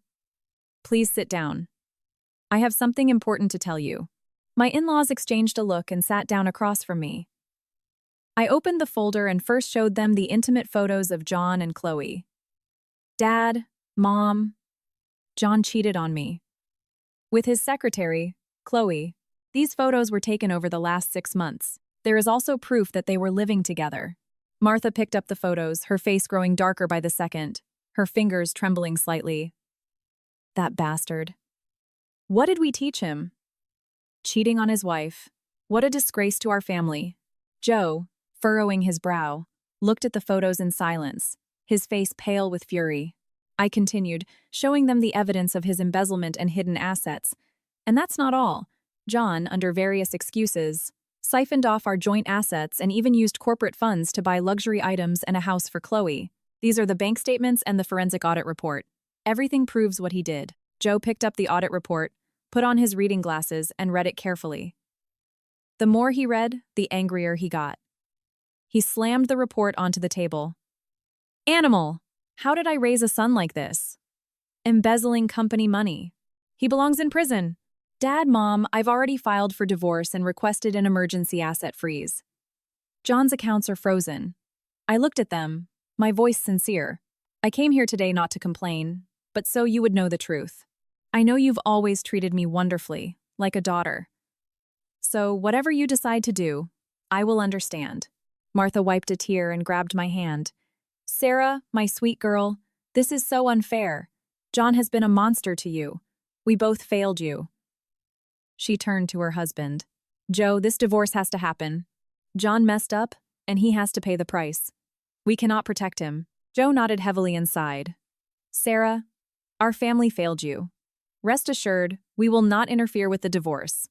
please sit down. I have something important to tell you. My in-laws exchanged a look and sat down across from me. I opened the folder and first showed them the intimate photos of John and Chloe. Dad, Mom, John cheated on me. With his secretary, Chloe, these photos were taken over the last 6 months. There is also proof that they were living together. Martha picked up the photos, her face growing darker by the second, her fingers trembling slightly. That bastard. What did we teach him? Cheating on his wife. What a disgrace to our family. Joe, furrowing his brow, looked at the photos in silence, his face pale with fury. I continued, showing them the evidence of his embezzlement and hidden assets. And that's not all. John, under various excuses, siphoned off our joint assets and even used corporate funds to buy luxury items and a house for Chloe. These are the bank statements and the forensic audit report. Everything proves what he did. Joe picked up the audit report, put on his reading glasses, and read it carefully. The more he read, the angrier he got. He slammed the report onto the table. Animal! How did I raise a son like this? Embezzling company money. He belongs in prison. Dad, Mom, I've already filed for divorce and requested an emergency asset freeze. John's accounts are frozen. I looked at them, my voice sincere. I came here today not to complain, but so you would know the truth. I know you've always treated me wonderfully, like a daughter. So whatever you decide to do, I will understand. Martha wiped a tear and grabbed my hand. Sarah, my sweet girl, this is so unfair. John has been a monster to you. We both failed you. She turned to her husband. Joe, this divorce has to happen. John messed up, and he has to pay the price. We cannot protect him. Joe nodded heavily and sighed. Sarah, our family failed you. Rest assured, we will not interfere with the divorce.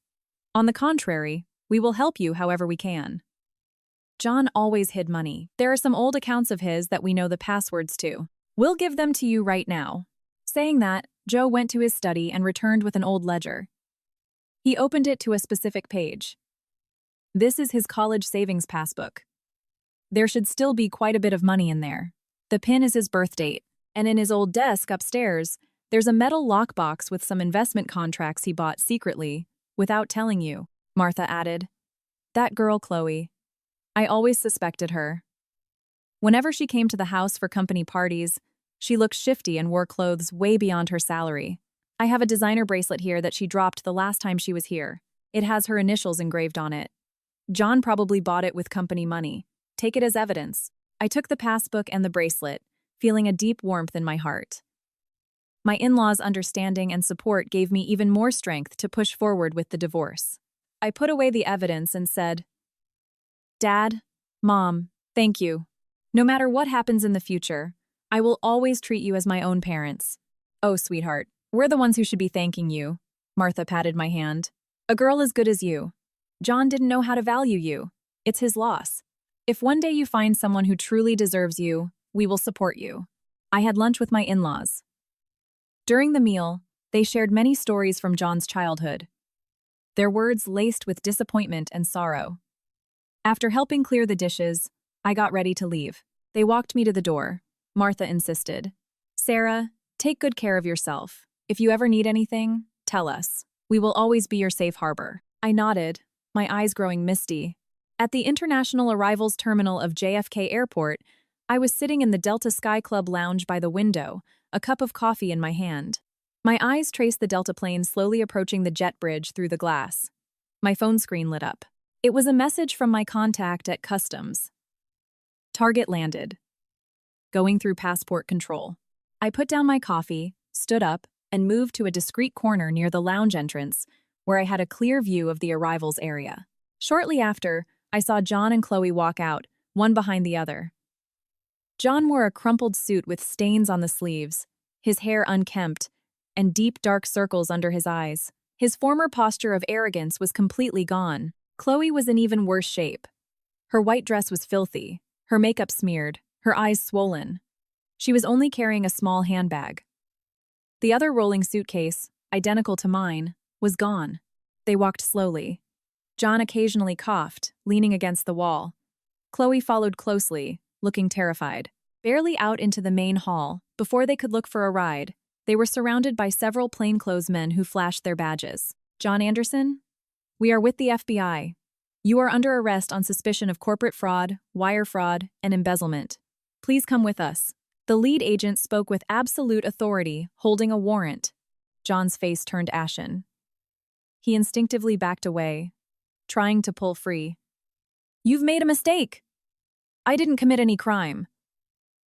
On the contrary, we will help you however we can. John always hid money. There are some old accounts of his that we know the passwords to. We'll give them to you right now. Saying that, Joe went to his study and returned with an old ledger. He opened it to a specific page. This is his college savings passbook. There should still be quite a bit of money in there. The pin is his birth date, and in his old desk upstairs, there's a metal lockbox with some investment contracts he bought secretly, without telling you, Martha added. That girl, Chloe. I always suspected her. Whenever she came to the house for company parties, she looked shifty and wore clothes way beyond her salary. I have a designer bracelet here that she dropped the last time she was here. It has her initials engraved on it. John probably bought it with company money. Take it as evidence. I took the passbook and the bracelet, feeling a deep warmth in my heart. My in-laws' understanding and support gave me even more strength to push forward with the divorce. I put away the evidence and said, Dad, Mom, thank you. No matter what happens in the future, I will always treat you as my own parents. Oh, sweetheart, we're the ones who should be thanking you. Martha patted my hand. A girl as good as you. John didn't know how to value you. It's his loss. If one day you find someone who truly deserves you, we will support you. I had lunch with my in-laws. During the meal, they shared many stories from John's childhood. Their words laced with disappointment and sorrow. After helping clear the dishes, I got ready to leave. They walked me to the door. Martha insisted. Sarah, take good care of yourself. If you ever need anything, tell us. We will always be your safe harbor. I nodded, my eyes growing misty. At the International Arrivals Terminal of JFK Airport, I was sitting in the Delta Sky Club lounge by the window, a cup of coffee in my hand. My eyes traced the Delta plane slowly approaching the jet bridge through the glass. My phone screen lit up. It was a message from my contact at Customs. Target landed. Going through passport control. I put down my coffee, stood up, and moved to a discreet corner near the lounge entrance, where I had a clear view of the arrivals area. Shortly after, I saw John and Chloe walk out, one behind the other. John wore a crumpled suit with stains on the sleeves, his hair unkempt, and deep dark circles under his eyes. His former posture of arrogance was completely gone. Chloe was in even worse shape. Her white dress was filthy, her makeup smeared, her eyes swollen. She was only carrying a small handbag. The other rolling suitcase, identical to mine, was gone. They walked slowly. John occasionally coughed, leaning against the wall. Chloe followed closely, looking terrified. Barely out into the main hall, before they could look for a ride, they were surrounded by several plainclothes men who flashed their badges. John Anderson? We are with the FBI. You are under arrest on suspicion of corporate fraud, wire fraud, and embezzlement. Please come with us. The lead agent spoke with absolute authority, holding a warrant. John's face turned ashen. He instinctively backed away, trying to pull free. You've made a mistake. I didn't commit any crime.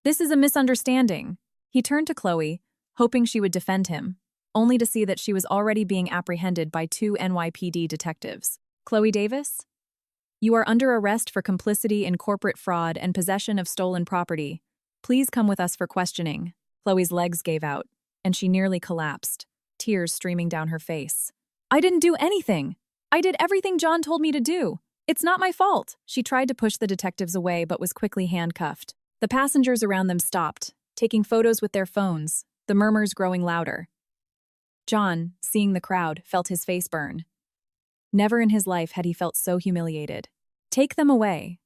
This is a misunderstanding. He turned to Chloe, hoping she would defend him, only to see that she was already being apprehended by 2 NYPD detectives. Chloe Davis? You are under arrest for complicity in corporate fraud and possession of stolen property. Please come with us for questioning. Chloe's legs gave out, and she nearly collapsed, tears streaming down her face. I didn't do anything. I did everything John told me to do. It's not my fault. She tried to push the detectives away but was quickly handcuffed. The passengers around them stopped, taking photos with their phones, the murmurs growing louder. John, seeing the crowd, felt his face burn. Never in his life had he felt so humiliated. Take them away.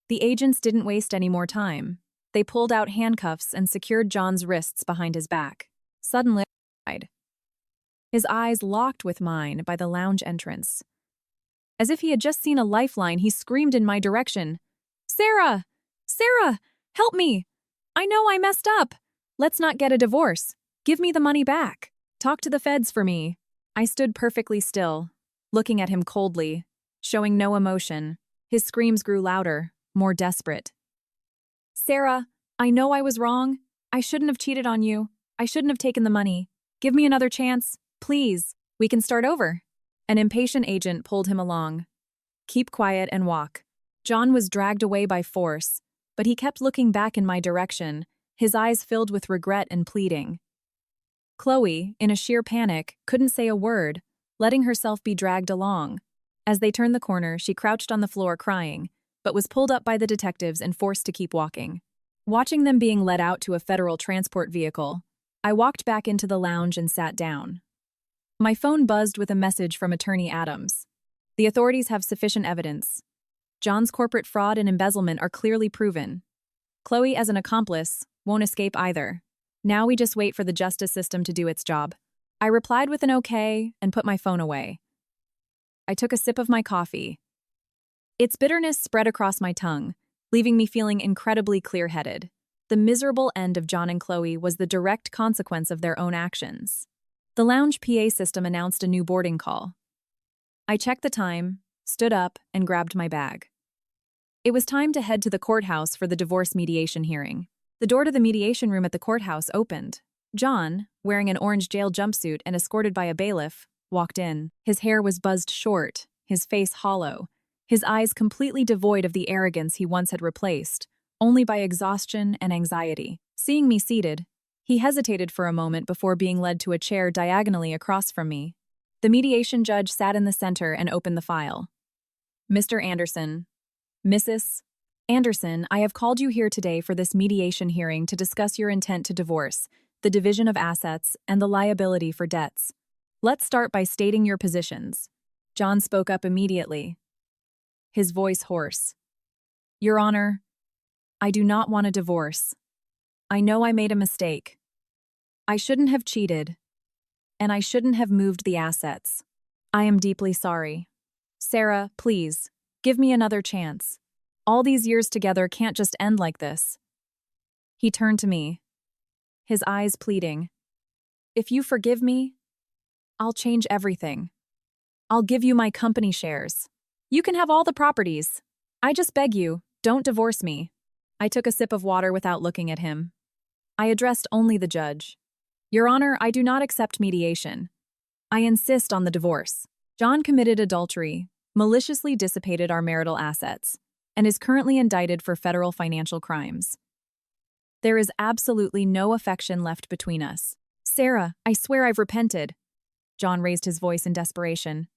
The agents didn't waste any more time. They pulled out handcuffs and secured John's wrists behind his back. Suddenly, his eyes locked with mine by the lounge entrance. As if he had just seen a lifeline, he screamed in my direction. Sarah! Sarah! Help me! I know I messed up. Let's not get a divorce. Give me the money back. Talk to the feds for me. I stood perfectly still, looking at him coldly, showing no emotion. His screams grew louder, more desperate. Sarah, I know I was wrong. I shouldn't have cheated on you. I shouldn't have taken the money. Give me another chance. Please. We can start over. An impatient agent pulled him along. Keep quiet and walk. John was dragged away by force, but he kept looking back in my direction, his eyes filled with regret and pleading. Chloe, in a sheer panic, couldn't say a word, letting herself be dragged along. As they turned the corner, she crouched on the floor crying, but was pulled up by the detectives and forced to keep walking. Watching them being led out to a federal transport vehicle, I walked back into the lounge and sat down. My phone buzzed with a message from Attorney Adams. The authorities have sufficient evidence. John's corporate fraud and embezzlement are clearly proven. Chloe, as an accomplice, won't escape either. Now we just wait for the justice system to do its job. I replied with an okay and put my phone away. I took a sip of my coffee. Its bitterness spread across my tongue, leaving me feeling incredibly clear-headed. The miserable end of John and Chloe was the direct consequence of their own actions. The lounge PA system announced a new boarding call. I checked the time, stood up, and grabbed my bag. It was time to head to the courthouse for the divorce mediation hearing. The door to the mediation room at the courthouse opened. John, wearing an orange jail jumpsuit and escorted by a bailiff, walked in. His hair was buzzed short, his face hollow, his eyes completely devoid of the arrogance he once had replaced, only by exhaustion and anxiety. Seeing me seated, he hesitated for a moment before being led to a chair diagonally across from me. The mediation judge sat in the center and opened the file. Mr. Anderson, Mrs. Anderson, I have called you here today for this mediation hearing to discuss your intent to divorce, the division of assets, and the liability for debts. Let's start by stating your positions. John spoke up immediately, his voice hoarse. Your Honor, I do not want a divorce. I know I made a mistake. I shouldn't have cheated, and I shouldn't have moved the assets. I am deeply sorry. Sarah, please, give me another chance. All these years together can't just end like this. He turned to me, his eyes pleading. If you forgive me, I'll change everything. I'll give you my company shares. You can have all the properties. I just beg you, don't divorce me. I took a sip of water without looking at him. I addressed only the judge. Your Honor, I do not accept mediation. I insist on the divorce. John committed adultery, maliciously dissipated our marital assets, and is currently indicted for federal financial crimes. There is absolutely no affection left between us. Sarah, I swear I've repented. John raised his voice in desperation.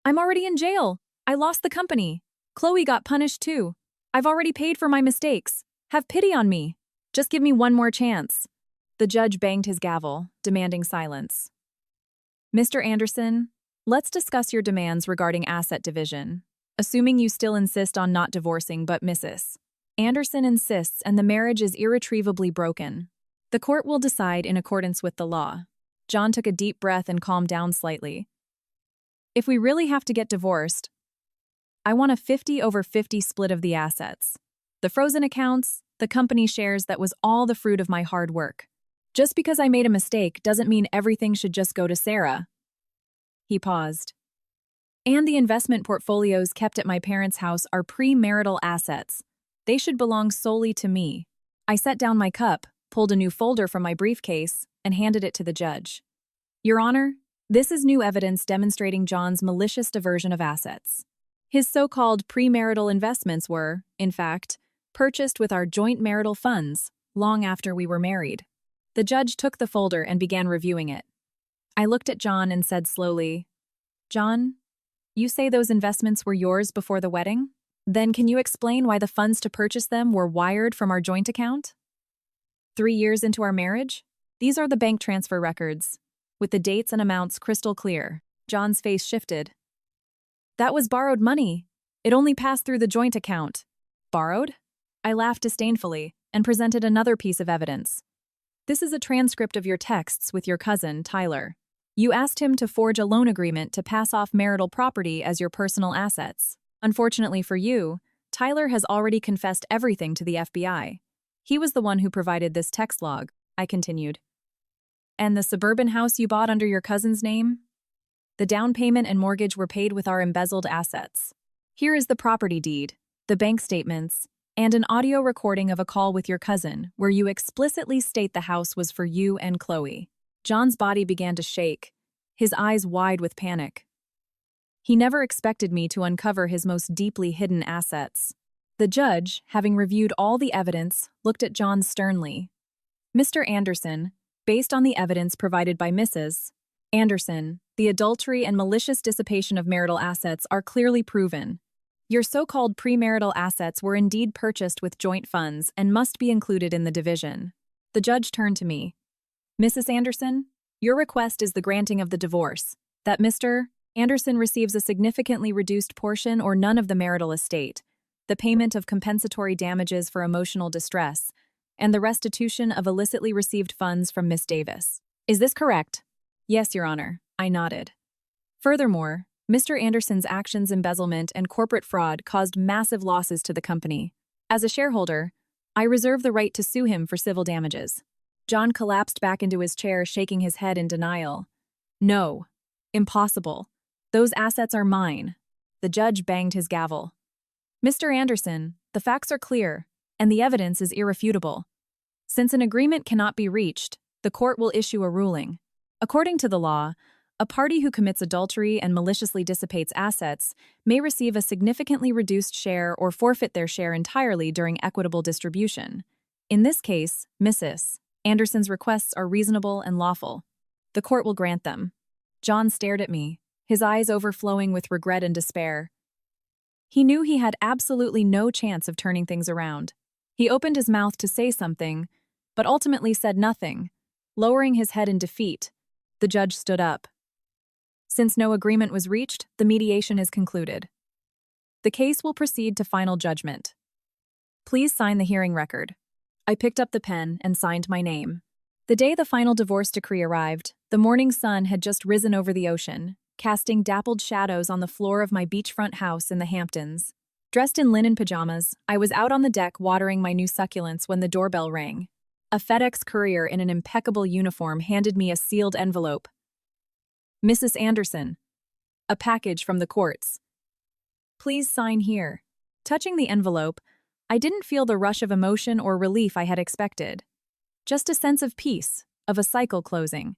I'm already in jail. I lost the company. Chloe got punished too. I've already paid for my mistakes. Have pity on me. Just give me one more chance. The judge banged his gavel, demanding silence. Mr. Anderson, let's discuss your demands regarding asset division. Assuming you still insist on not divorcing but Mrs. Anderson insists and the marriage is irretrievably broken. The court will decide in accordance with the law. John took a deep breath and calmed down slightly. If we really have to get divorced, I want a 50-over-50 split of the assets. The frozen accounts, the company shares, that was all the fruit of my hard work. Just because I made a mistake doesn't mean everything should just go to Sarah. He paused. And the investment portfolios kept at my parents' house are premarital assets. They should belong solely to me. I set down my cup, pulled a new folder from my briefcase, and handed it to the judge. Your Honor, this is new evidence demonstrating John's malicious diversion of assets. His so-called premarital investments were, in fact, purchased with our joint marital funds long after we were married. The judge took the folder and began reviewing it. I looked at John and said slowly, "John, you say those investments were yours before the wedding? Then can you explain why the funds to purchase them were wired from our joint account? 3 years into our marriage? These are the bank transfer records, with the dates and amounts crystal clear." John's face shifted. "That was borrowed money. It only passed through the joint account." "Borrowed?" I laughed disdainfully and presented another piece of evidence. "This is a transcript of your texts with your cousin, Tyler. You asked him to forge a loan agreement to pass off marital property as your personal assets. Unfortunately for you, Tyler has already confessed everything to the FBI. He was the one who provided this text log," I continued. "And the suburban house you bought under your cousin's name? The down payment and mortgage were paid with our embezzled assets. Here is the property deed, the bank statements, and an audio recording of a call with your cousin where you explicitly state the house was for you and Chloe." John's body began to shake, his eyes wide with panic. He never expected me to uncover his most deeply hidden assets. The judge, having reviewed all the evidence, looked at John sternly. "Mr. Anderson, based on the evidence provided by Mrs. Anderson, the adultery and malicious dissipation of marital assets are clearly proven. Your so-called premarital assets were indeed purchased with joint funds and must be included in the division." The judge turned to me. "Mrs. Anderson, your request is the granting of the divorce, that Mr. Anderson receives a significantly reduced portion or none of the marital estate, the payment of compensatory damages for emotional distress, and the restitution of illicitly received funds from Miss Davis. Is this correct?" "Yes, Your Honor," I nodded. "Furthermore, Mr. Anderson's actions, embezzlement, and corporate fraud caused massive losses to the company. As a shareholder, I reserve the right to sue him for civil damages." John collapsed back into his chair, shaking his head in denial. "No. Impossible. Those assets are mine." The judge banged his gavel. "Mr. Anderson, the facts are clear, and the evidence is irrefutable. Since an agreement cannot be reached, the court will issue a ruling. According to the law, a party who commits adultery and maliciously dissipates assets may receive a significantly reduced share or forfeit their share entirely during equitable distribution. In this case, Mrs. Anderson's requests are reasonable and lawful. The court will grant them." John stared at me, his eyes overflowing with regret and despair. He knew he had absolutely no chance of turning things around. He opened his mouth to say something, but ultimately said nothing. Lowering his head in defeat, the judge stood up. "Since no agreement was reached, the mediation is concluded. The case will proceed to final judgment. Please sign the hearing record." I picked up the pen and signed my name. The day the final divorce decree arrived, the morning sun had just risen over the ocean, casting dappled shadows on the floor of my beachfront house in the Hamptons. Dressed in linen pajamas, I was out on the deck watering my new succulents when the doorbell rang. A FedEx courier in an impeccable uniform handed me a sealed envelope. "Mrs. Anderson, a package from the courts. Please sign here." Touching the envelope, I didn't feel the rush of emotion or relief I had expected. Just a sense of peace, of a cycle closing.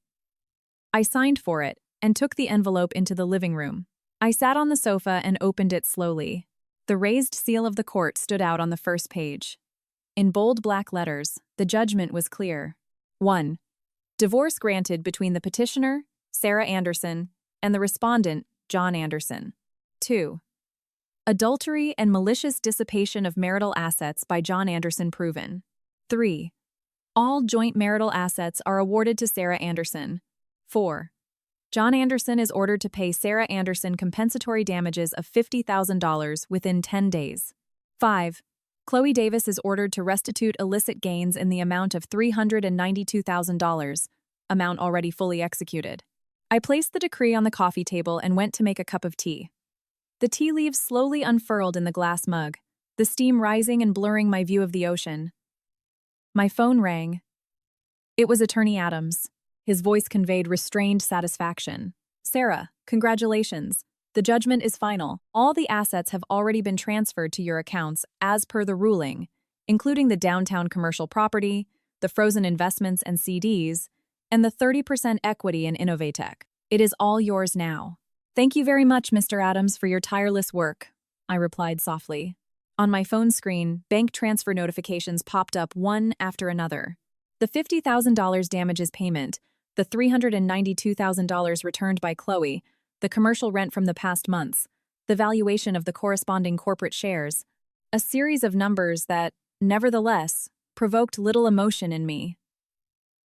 I signed for it and took the envelope into the living room. I sat on the sofa and opened it slowly. The raised seal of the court stood out on the first page. In bold black letters, the judgment was clear. 1. Divorce granted between the petitioner, Sarah Anderson, and the respondent, John Anderson. 2. Adultery and malicious dissipation of marital assets by John Anderson proven. 3. All joint marital assets are awarded to Sarah Anderson. 4. John Anderson is ordered to pay Sarah Anderson compensatory damages of $50,000 within 10 days. 5. Chloe Davis is ordered to restitute illicit gains in the amount of $392,000, amount already fully executed. I placed the decree on the coffee table and went to make a cup of tea. The tea leaves slowly unfurled in the glass mug, the steam rising and blurring my view of the ocean. My phone rang. It was Attorney Adams. His voice conveyed restrained satisfaction. "Sarah, congratulations. The judgment is final. All the assets have already been transferred to your accounts as per the ruling, including the downtown commercial property, the frozen investments and CDs, and the 30% equity in Innovatech. It is all yours now." "Thank you very much, Mr. Adams, for your tireless work," I replied softly. On my phone screen, bank transfer notifications popped up one after another. The $50,000 damages payment, the $392,000 returned by Chloe, the commercial rent from the past months, the valuation of the corresponding corporate shares, a series of numbers that, nevertheless, provoked little emotion in me.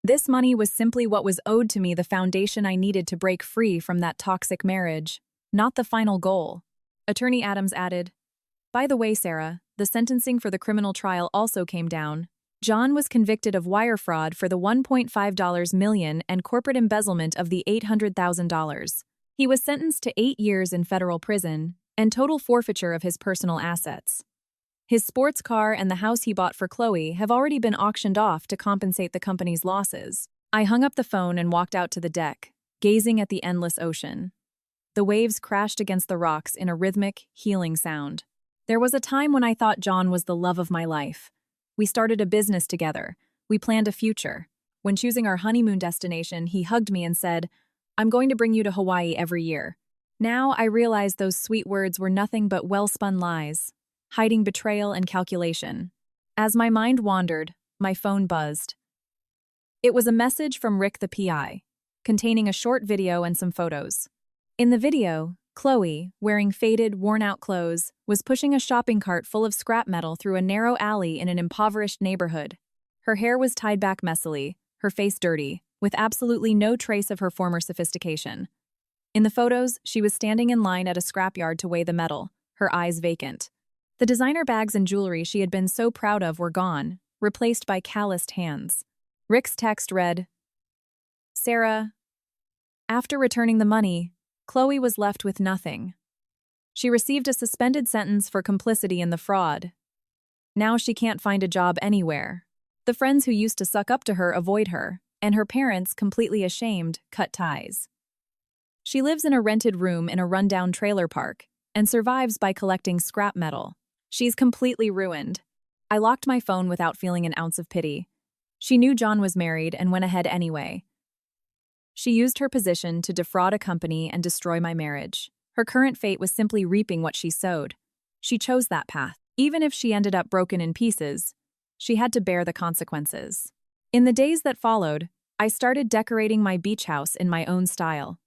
This money was simply what was owed to me, the foundation I needed to break free from that toxic marriage, not the final goal. Attorney Adams added, "By the way, Sarah, the sentencing for the criminal trial also came down. John was convicted of wire fraud for the $1.5 million and corporate embezzlement of the $800,000. He was sentenced to 8 years in federal prison and total forfeiture of his personal assets. His sports car and the house he bought for Chloe have already been auctioned off to compensate the company's losses." I hung up the phone and walked out to the deck, gazing at the endless ocean. The waves crashed against the rocks in a rhythmic, healing sound. There was a time when I thought John was the love of my life. We started a business together. We planned a future. When choosing our honeymoon destination, he hugged me and said, "I'm going to bring you to Hawaii every year." Now I realize those sweet words were nothing but well-spun lies, hiding betrayal and calculation. As my mind wandered, my phone buzzed. It was a message from Rick the PI, containing a short video and some photos. In the video, Chloe, wearing faded, worn-out clothes, was pushing a shopping cart full of scrap metal through a narrow alley in an impoverished neighborhood. Her hair was tied back messily, her face dirty, with absolutely no trace of her former sophistication. In the photos, she was standing in line at a scrapyard to weigh the metal, her eyes vacant. The designer bags and jewelry she had been so proud of were gone, replaced by calloused hands. Rick's text read, "Sarah, after returning the money, Chloe was left with nothing. She received a suspended sentence for complicity in the fraud. Now she can't find a job anywhere. The friends who used to suck up to her avoid her, and her parents, completely ashamed, cut ties. She lives in a rented room in a rundown trailer park and survives by collecting scrap metal. She's completely ruined." I locked my phone without feeling an ounce of pity. She knew John was married and went ahead anyway. She used her position to defraud a company and destroy my marriage. Her current fate was simply reaping what she sowed. She chose that path. Even if she ended up broken in pieces, she had to bear the consequences. In the days that followed, I started decorating my beach house in my own style.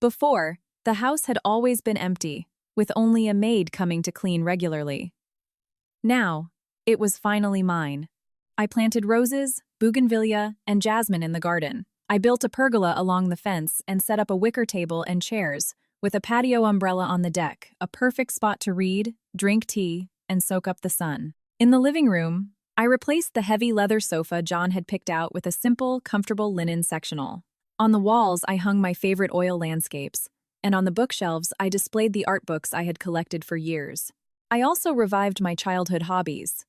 Before, the house had always been empty, with only a maid coming to clean regularly. Now, it was finally mine. I planted roses, bougainvillea, and jasmine in the garden. I built a pergola along the fence and set up a wicker table and chairs, with a patio umbrella on the deck, a perfect spot to read, drink tea, and soak up the sun. In the living room, I replaced the heavy leather sofa John had picked out with a simple, comfortable linen sectional. On the walls, I hung my favorite oil landscapes, and on the bookshelves, I displayed the art books I had collected for years. I also revived my childhood hobbies.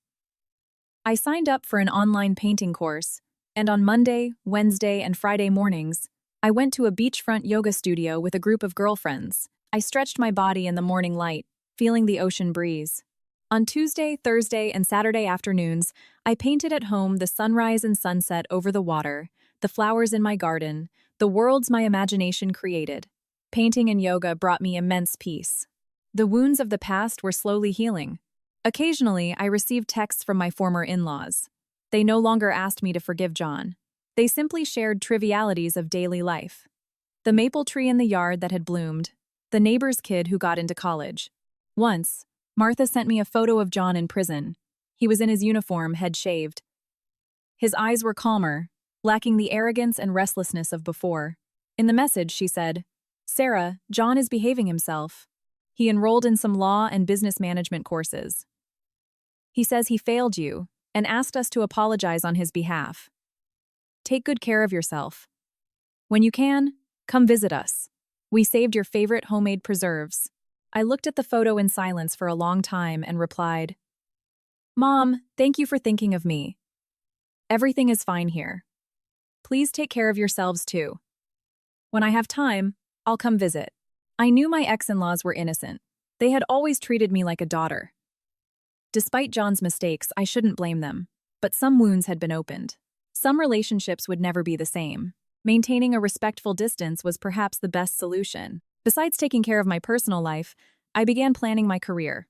I signed up for an online painting course, and on Monday, Wednesday, and Friday mornings, I went to a beachfront yoga studio with a group of girlfriends. I stretched my body in the morning light, feeling the ocean breeze. On Tuesday, Thursday, and Saturday afternoons, I painted at home the sunrise and sunset over the water, the flowers in my garden, the worlds my imagination created. Painting and yoga brought me immense peace. The wounds of the past were slowly healing. Occasionally, I received texts from my former in-laws. They no longer asked me to forgive John. They simply shared trivialities of daily life. The maple tree in the yard that had bloomed, the neighbor's kid who got into college. Once, Martha sent me a photo of John in prison. He was in his uniform, head shaved. His eyes were calmer, lacking the arrogance and restlessness of before. In the message, she said, "Sarah, John is behaving himself. He enrolled in some law and business management courses. He says he failed you and asked us to apologize on his behalf. Take good care of yourself. When you can, come visit us. We saved your favorite homemade preserves." I looked at the photo in silence for a long time and replied, "Mom, thank you for thinking of me. Everything is fine here. Please take care of yourselves too. When I have time, I'll come visit." I knew my ex-in-laws were innocent. They had always treated me like a daughter. Despite John's mistakes, I shouldn't blame them. But some wounds had been opened. Some relationships would never be the same. Maintaining a respectful distance was perhaps the best solution. Besides taking care of my personal life, I began planning my career.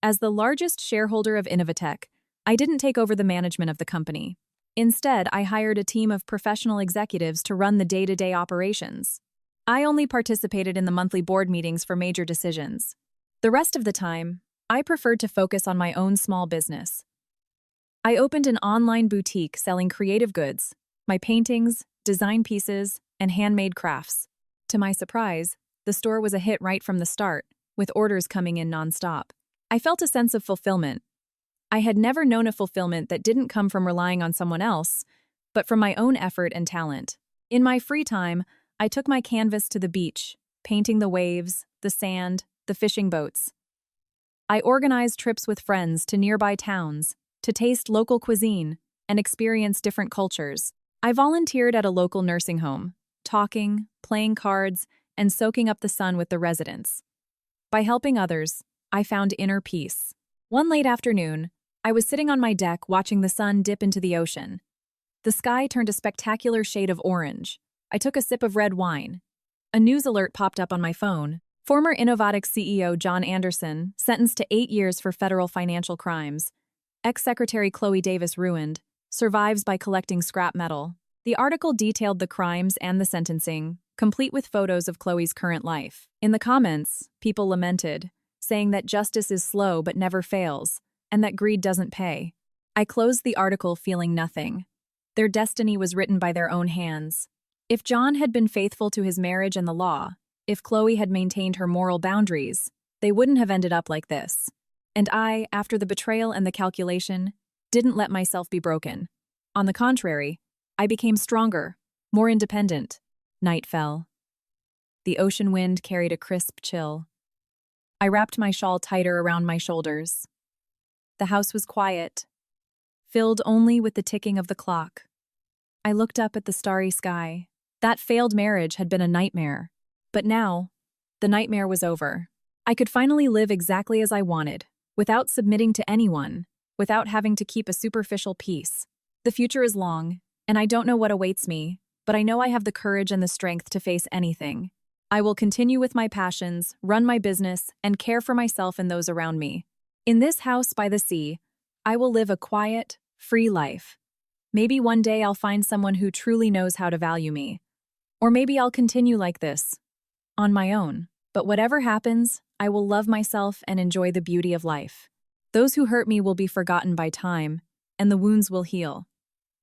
As the largest shareholder of Innovatech, I didn't take over the management of the company. Instead, I hired a team of professional executives to run the day-to-day operations. I only participated in the monthly board meetings for major decisions. The rest of the time, I preferred to focus on my own small business. I opened an online boutique selling creative goods, my paintings, design pieces, and handmade crafts. To my surprise, the store was a hit right from the start, with orders coming in nonstop. I felt a sense of fulfillment. I had never known a fulfillment that didn't come from relying on someone else, but from my own effort and talent. In my free time, I took my canvas to the beach, painting the waves, the sand, the fishing boats. I organized trips with friends to nearby towns, to taste local cuisine and experience different cultures. I volunteered at a local nursing home, talking, playing cards, and soaking up the sun with the residents. By helping others, I found inner peace. One late afternoon, I was sitting on my deck watching the sun dip into the ocean. The sky turned a spectacular shade of orange. I took a sip of red wine. A news alert popped up on my phone. Former Innovatix CEO John Anderson, sentenced to 8 years for federal financial crimes. Ex-Secretary Chloe Davis ruined, survives by collecting scrap metal. The article detailed the crimes and the sentencing, complete with photos of Chloe's current life. In the comments, people lamented, saying that justice is slow but never fails, and that greed doesn't pay. I closed the article feeling nothing. Their destiny was written by their own hands. If John had been faithful to his marriage and the law, if Chloe had maintained her moral boundaries, they wouldn't have ended up like this. And I, after the betrayal and the calculation, didn't let myself be broken. On the contrary, I became stronger, more independent. Night fell. The ocean wind carried a crisp chill. I wrapped my shawl tighter around my shoulders. The house was quiet, filled only with the ticking of the clock. I looked up at the starry sky. That failed marriage had been a nightmare. But now, the nightmare was over. I could finally live exactly as I wanted, without submitting to anyone, without having to keep a superficial peace. The future is long, and I don't know what awaits me, but I know I have the courage and the strength to face anything. I will continue with my passions, run my business, and care for myself and those around me. In this house by the sea, I will live a quiet, free life. Maybe one day I'll find someone who truly knows how to value me. Or maybe I'll continue like this, on my own. But whatever happens, I will love myself and enjoy the beauty of life. Those who hurt me will be forgotten by time, and the wounds will heal.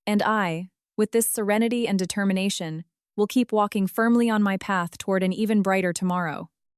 And I, with this serenity and determination, will keep walking firmly on my path toward an even brighter tomorrow.